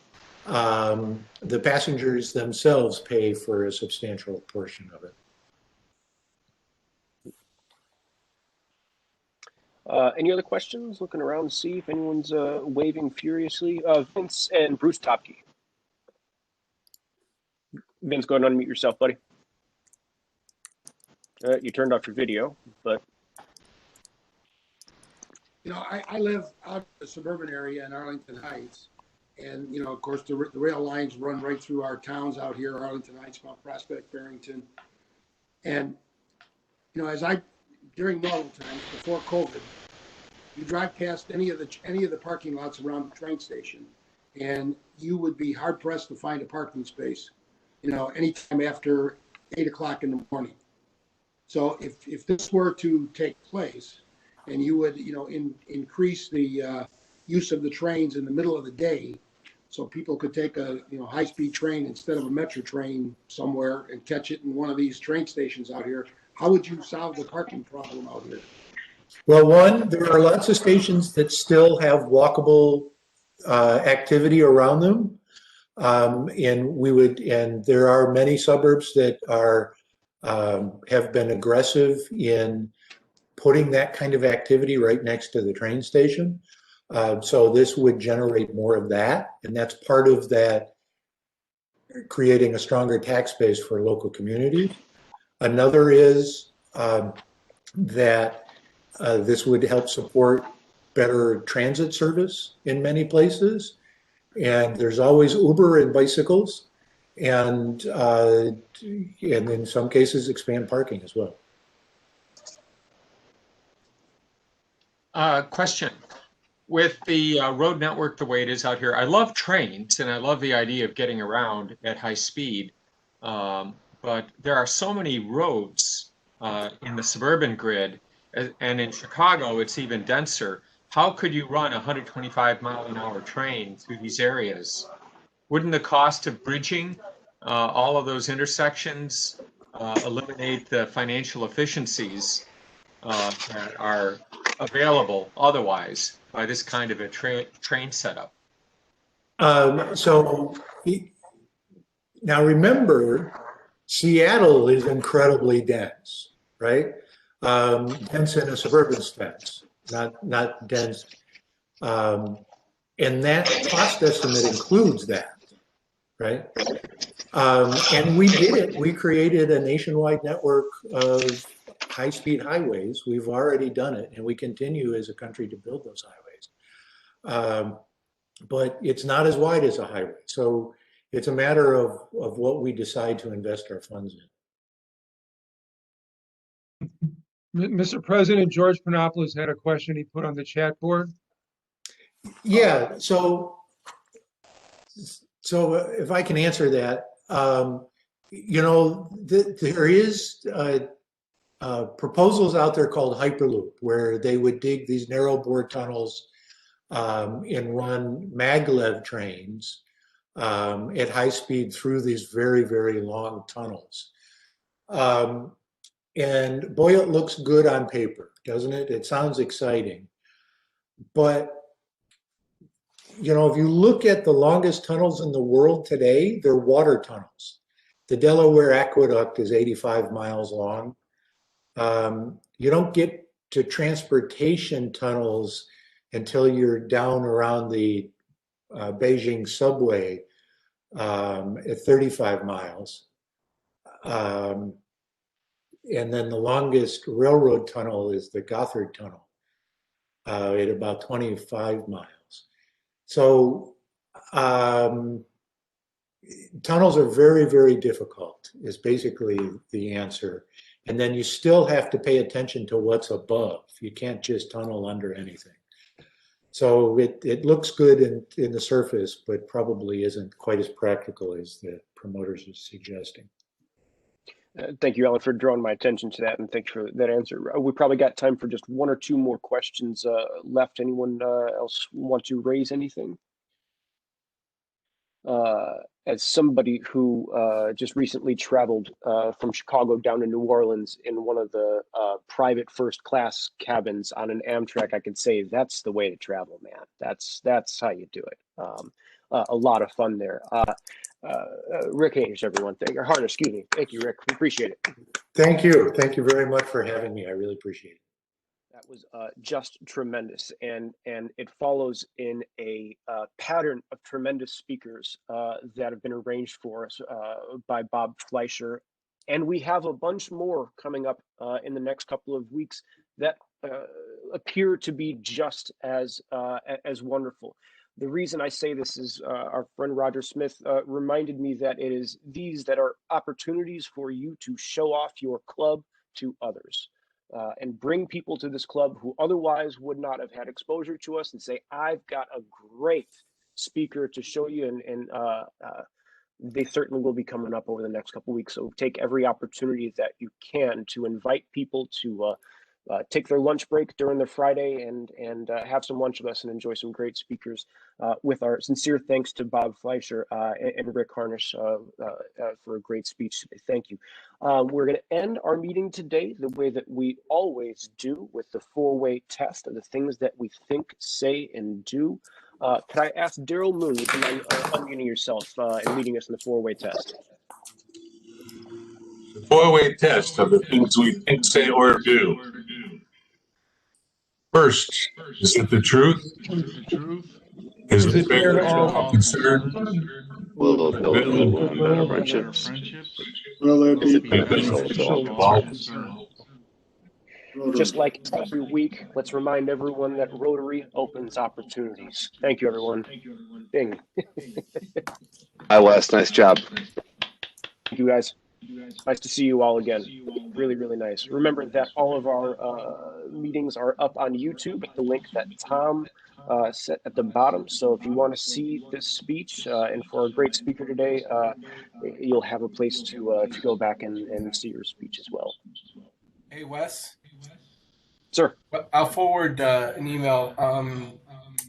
the passengers themselves pay for a substantial portion of it. Any other questions? Looking around to see if anyone's waving furiously. Vince and Bruce Topke. Vince, go ahead and unmute yourself, buddy. You turned off your video, but. You know, I live out in the suburban area in Arlington Heights. And, you know, of course, the rail lines run right through our towns out here, Arlington Heights, Mount Prospect, Barrington. And, you know, during normal times, before COVID, you drive past any of the parking lots around the train station, and you would be hard pressed to find a parking space, you know, anytime after 8 o'clock in the morning. So if this were to take place, and you would, you know, increase the use of the trains in the middle of the day, so people could take a, you know, high-speed train instead of a Metro train somewhere and catch it in one of these train stations out here, how would you solve the parking problem out here? Well, one, there are lots of stations that still have walkable activity around them. And there are many suburbs that have been aggressive in putting that kind of activity right next to the train station. So this would generate more of that. And that's part of that, creating a stronger tax base for local communities. Another is that this would help support better transit service in many places. And there's always Uber and bicycles, and in some cases expand parking as well. Question. With the road network the way it is out here, I love trains and I love the idea of getting around at high speed, but there are so many roads in the suburban grid, and in Chicago it's even denser. How could you run a 125-mile-an-hour train through these areas? Wouldn't the cost of bridging all of those intersections eliminate the financial efficiencies that are available otherwise by this kind of a train setup? Now remember, Seattle is incredibly dense, right? Dense in a suburban sense, not dense. And that cost estimate includes that, right? And we did it. We created a nationwide network of high-speed highways. We've already done it, and we continue as a country to build those highways. But it's not as wide as a highway. So it's a matter of what we decide to invest our funds in. Mr. President, George Panopoulos had a question he put on the chat board. Yeah, so if I can answer that, you know, there is proposals out there called Hyperloop, where they would dig these narrow bore tunnels and run maglev trains at high speed through these very, very long tunnels. And boy, it looks good on paper, doesn't it? It sounds exciting. But, you know, if you look at the longest tunnels in the world today, they're water tunnels. The Delaware Aqueduct is 85 miles long. You don't get to transportation tunnels until you're down around the Beijing subway at 35 miles. And then the longest railroad tunnel is the Gothard Tunnel at about 25 miles. So tunnels are very, very difficult is basically the answer. And then you still have to pay attention to what's above. You can't just tunnel under anything. So it looks good in the surface, but probably isn't quite as practical as the promoters are suggesting. Thank you, Alan, for drawing my attention to that, and thank you for that answer. We probably got time for just one or two more questions left. Anyone else want to raise anything? As somebody who just recently traveled from Chicago down to New Orleans in one of the private first class cabins on an Amtrak, I can say that's the way to travel, man. That's how you do it. A lot of fun there. Rick Harnish, everyone. Excuse me. Thank you, Rick. We appreciate it. Thank you. Thank you very much for having me. I really appreciate it. That was just tremendous, and it follows in a pattern of tremendous speakers that have been arranged for us by Bob Fleischer, and we have a bunch more coming up in the next couple of weeks that appear to be just as wonderful. The reason I say this is our friend Roger Smith reminded me that it is these that are opportunities for you to show off your club to others. And bring people to this club who otherwise would not have had exposure to us, and say, I've got a great speaker to show you, and they certainly will be coming up over the next couple of weeks. So take every opportunity that you can to invite people to take their lunch break during their Friday and have some lunch with us and enjoy some great speakers, with our sincere thanks to Bob Fleischer and Rick Harnish for a great speech today. Thank you. We're going to end our meeting today the way that we always do, with the four-way test of the things that we think, say, and do. Could I ask Daryl Moon, would you mind unmuting yourself and leading us in the four-way test? The four-way test of the things we think, say, or do. First, is it the truth? Is it fair to all concerned? Will it build better friendships? Will it Is be it beneficial to all concerned? Just like every week, let's remind everyone that Rotary opens opportunities. Thank you, everyone. Bing. Hi, Wes. Nice job. Thank you, guys. Nice to see you all again. Really, really nice. Remember that all of our meetings are up on YouTube at the link that Tom set at the bottom. So if you want to see this speech and for our great speaker today, you'll have a place to go back and see your speech as well. Hey, Wes. Sir. I'll forward an email.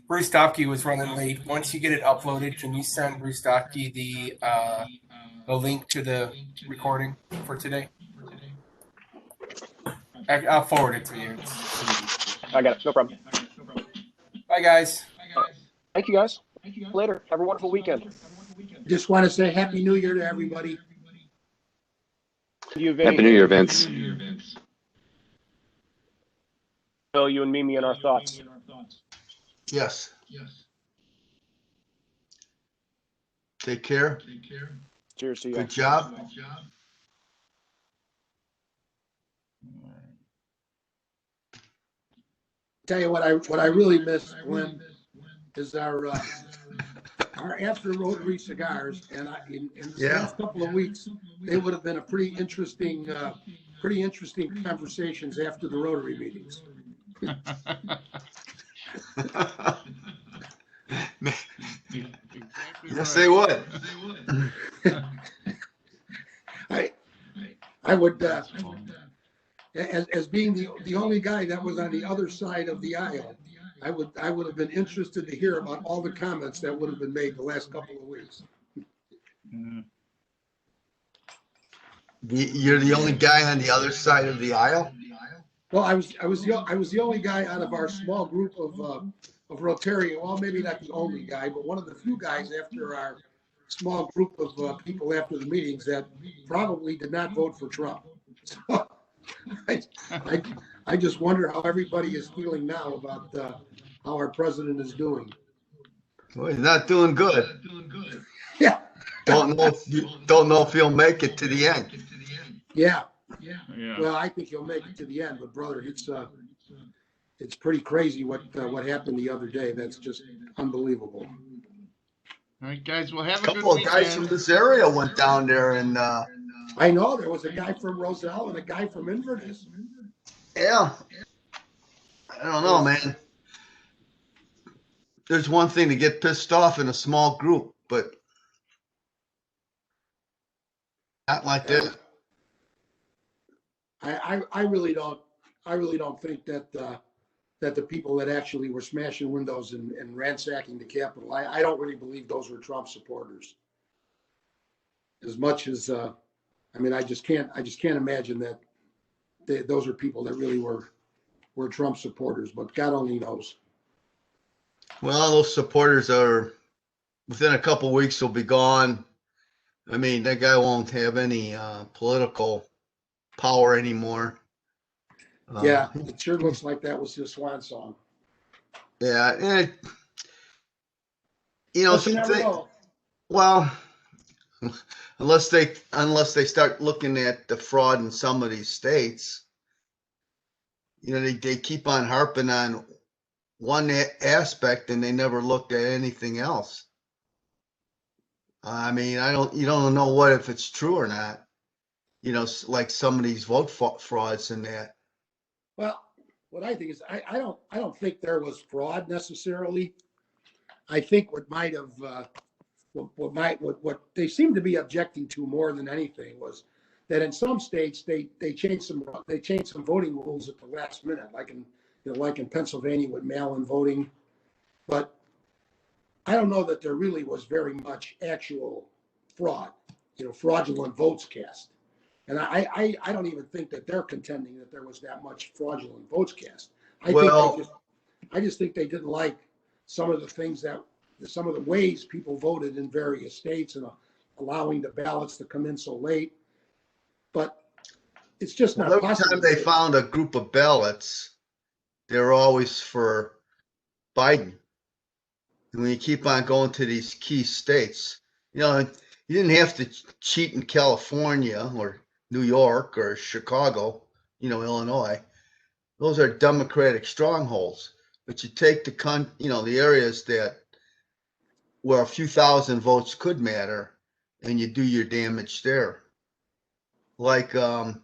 Bruce Dopke was running late. Once you get it uploaded, can you send Bruce Dopke the link to the recording for today? I'll forward it to you. I got it. No problem. Bye, guys. Thank you, guys. Later. Have a wonderful weekend. Just want to say Happy New Year to everybody. Happy New Year, Vince. Bill, you and Mimi and our thoughts. Yes. Take care. Cheers to you. Good job. Tell you what I really miss, Glenn, is our after Rotary cigars, and in the last couple of weeks, they would have been a pretty interesting conversations after the Rotary meetings. Yes, they would. I would, as being the only guy that was on the other side of the aisle, I would have been interested to hear about all the comments that would have been made the last couple of weeks. You're the only guy on the other side of the aisle? Well, I was the only guy out of our small group of Rotarian. Well, maybe not the only guy, but one of the few guys after our small group of people after the meetings that probably did not vote for Trump. So I just wonder how everybody is feeling now about how our president is doing. Well, he's not doing good. Yeah. Don't know if he'll make it to the end. Yeah. Well, I think he'll make it to the end, but brother, it's pretty crazy what happened the other day. That's just unbelievable. All right, guys. Well, have a couple of guys from this area went down there, and I know there was a guy from Roselle and a guy from Inverness. Yeah. I don't know, man. There's one thing to get pissed off in a small group, but not like that. I really don't think that the people that actually were smashing windows and ransacking the Capitol, I don't really believe those were Trump supporters. As much as I mean, I just can't imagine that those are people that really were Trump supporters, but God only knows. Well, those supporters are within a couple of weeks will be gone. I mean, that guy won't have any political power anymore. Yeah, it sure looks like that was his swan song. Yeah, and you know, well, unless they start looking at the fraud in some of these states, you know, they keep on harping on one aspect and they never looked at anything else. I mean, you don't know what if it's true or not. You know, like some of these vote frauds and that. Well, what I think is I don't think there was fraud necessarily. I think what might have what they seem to be objecting to more than anything was that in some states they changed some voting rules at the last minute, like in Pennsylvania with mail-in voting. But I don't know that there really was very much actual fraud, fraudulent votes cast. And I don't even think that they're contending that there was that much fraudulent votes cast. I just think they didn't like some of the ways people voted in various states and allowing the ballots to come in so late. But it's just not possible. possible. Every time they found a group of ballots, they were always for Biden. And when you keep on going to these key states, you know, you didn't have to cheat in California or New York or Chicago, Illinois. Those are Democratic strongholds. But you take the areas where a few thousand votes could matter, and you do your damage there. Like, when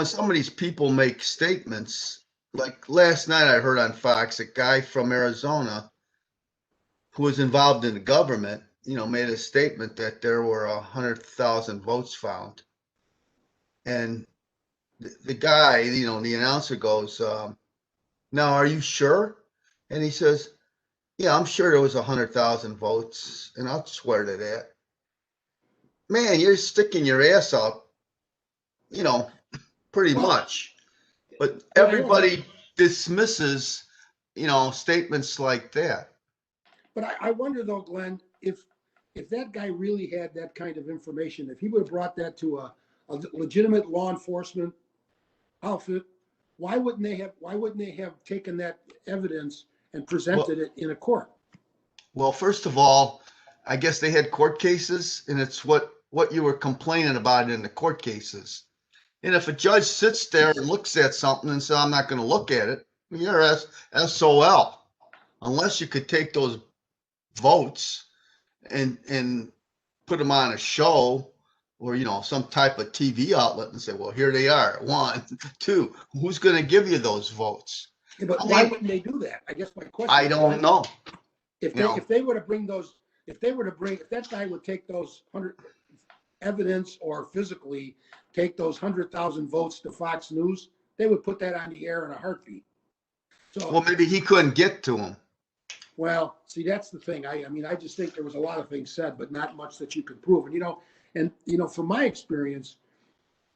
some of these people make statements, like last night I heard on Fox, a guy from Arizona who was involved in the government, made a statement that there were 100,000 votes found. And the guy, the announcer goes, now, are you sure? And he says, yeah, I'm sure there was 100,000 votes, and I'll swear to pretty much. But everybody dismisses, statements like that. But I wonder though, Glenn, if that guy really had that kind of information, if he would have brought that to a legitimate law enforcement outfit, why wouldn't they have taken that evidence and presented it in a court? Well, first of all, I guess they had court cases, and it's what you were complaining about in the court cases. And if a judge sits there and looks at something and says, I'm not going to look at it, you're SOL. Unless you could take those votes and put them on a show or, some type of TV outlet and say, well, here they are. 1, 2, who's going to give you those votes? Yeah, but why wouldn't they do that? I guess my question. I don't know. If they were to bring those, if that guy would take those 100 evidence or physically take those 100,000 votes to Fox News, they would put that on the air in a heartbeat. So, well, maybe he couldn't get to them. Well, see, that's the thing. I mean, I just think there was a lot of things said, but not much that you could prove. And from my experience,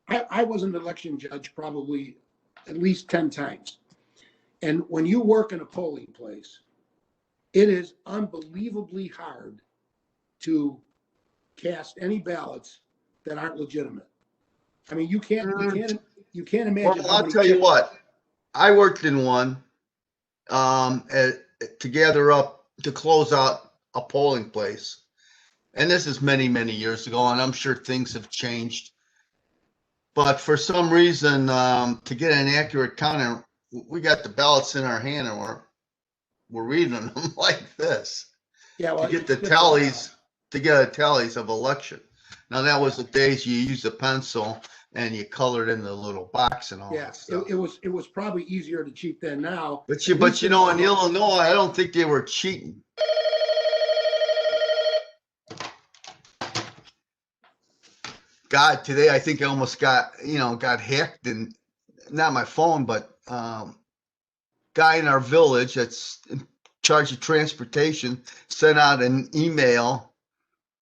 I was an election judge probably at least 10 times. And when you work in a polling place, it is unbelievably hard to cast any ballots that aren't legitimate. I mean, you can't imagine. Well, I'll tell you what, I worked in one to gather up, to close out a polling place. And this is many, many years ago, and I'm sure things have changed. But for some reason, to get an accurate count, we got the ballots in our hand and we're reading them like this. Yeah, well, to get the tallies, of election. Now that was the days you used a pencil and you colored in the little box and all that stuff. It was probably easier to cheat than now. But in Illinois, I don't think they were cheating. God, today I think I almost got hacked, and not my phone, but guy in our village that's in charge of transportation sent out an email,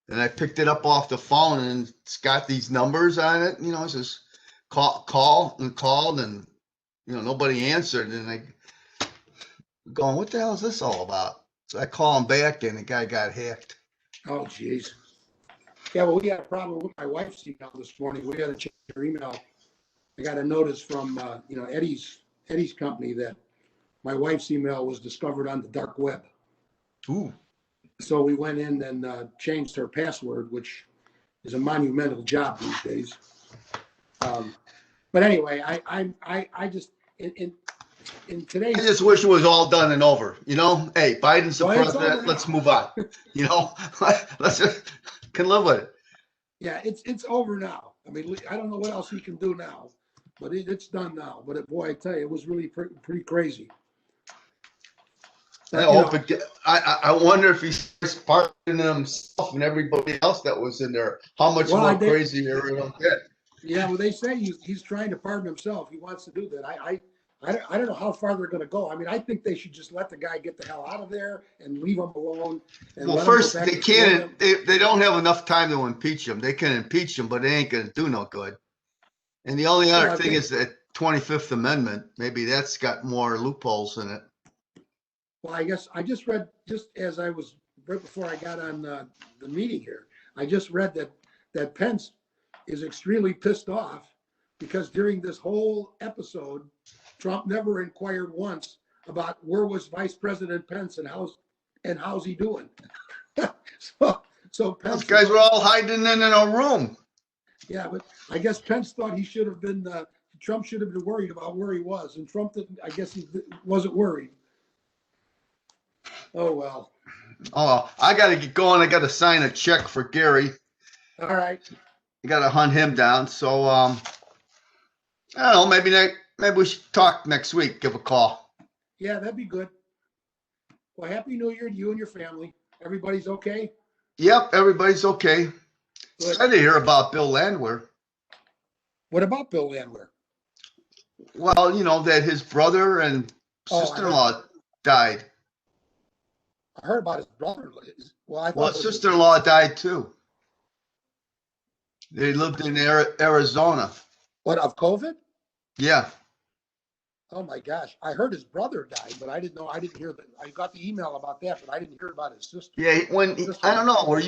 and I picked it up off the phone, and it's got these numbers on it. It says called, and nobody answered, and I going, what the hell is this all about? So I call him back, and the guy got hacked. Oh, geez. Yeah, well, we had a problem with my wife's email this morning. We had to check her email. I got a notice from Eddie's company that my wife's email was discovered on the dark web. Ooh. So we went in and changed her password, which is a monumental job these days. But anyway, I just in today's. I just wish it was all done and over. Hey, Biden's the president. Let's move on. Let's just can live with it. Yeah, it's over now. I mean, I don't know what else he can do now, but it's done now. But boy, I tell you, it was really pretty crazy. I wonder if he's pardoning himself and everybody else that was in there. How much more crazy they're going to get? Yeah, well, they say he's trying to pardon himself. He wants to do that. I don't know how far they're going to go. I mean, I think they should just let the guy get the hell out of there and leave him alone. Well, first, they can't. They don't have enough time to impeach him. They can impeach him, but it ain't going to do no good. And the only other thing is that 25th Amendment. Maybe that's got more loopholes in it. Well, I guess I just read, just as I was right before I got on the meeting here, I just read that Pence is extremely pissed off because during this whole episode, Trump never inquired once about where was Vice President Pence and how's he doing. so Pence, those guys were all hiding in a room. Yeah, but I guess Pence thought he should have been. Trump should have been worried about where he was, and Trump didn't. I guess he wasn't worried. Oh well. Oh, I got to get going. I got to sign a check for Gary. All right. I got to hunt him down. So I don't know. Maybe we should talk next week. Give a call. Yeah, that'd be good. Well, Happy New Year to you and your family. Everybody's okay? Yep, everybody's okay. Good. Excited to hear about Bill Landwehr. What about Bill Landwehr? Well, that his brother and sister-in-law died. I heard about his brother. Well, his sister-in-law died too. They lived in Arizona. What, of COVID? Yeah. Oh my gosh. I heard his brother died, but I didn't know. I didn't hear that. I got the email about that, but I didn't hear about his sister. Yeah. I don't know.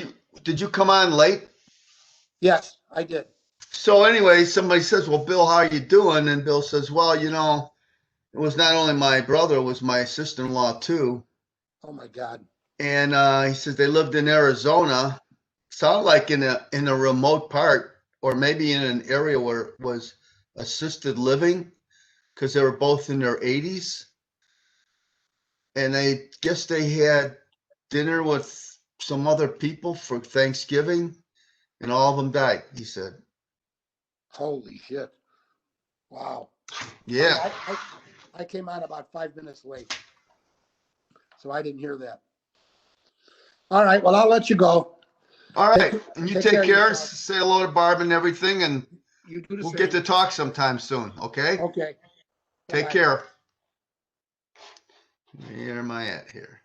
Did you come on late? Yes, I did. So anyway, somebody says, well, Bill, how are you doing? And Bill says, well, you know, it was not only my brother, it was my sister-in-law too. Oh my God. And he says they lived in Arizona. Sounded like in a remote part, or maybe in an area where it was assisted living, because they were both in their 80s. And I guess they had dinner with some other people for Thanksgiving, and all of them died, he said. Holy shit. Wow. Yeah. I came on about 5 minutes late, so I didn't hear that. All right. Well, I'll let you go. All right. And you take of care. yourself. Say hello to Barb and everything, and You do the we'll same. get to talk sometime soon. Okay. Okay. Take Bye-bye. care. Where am I at here?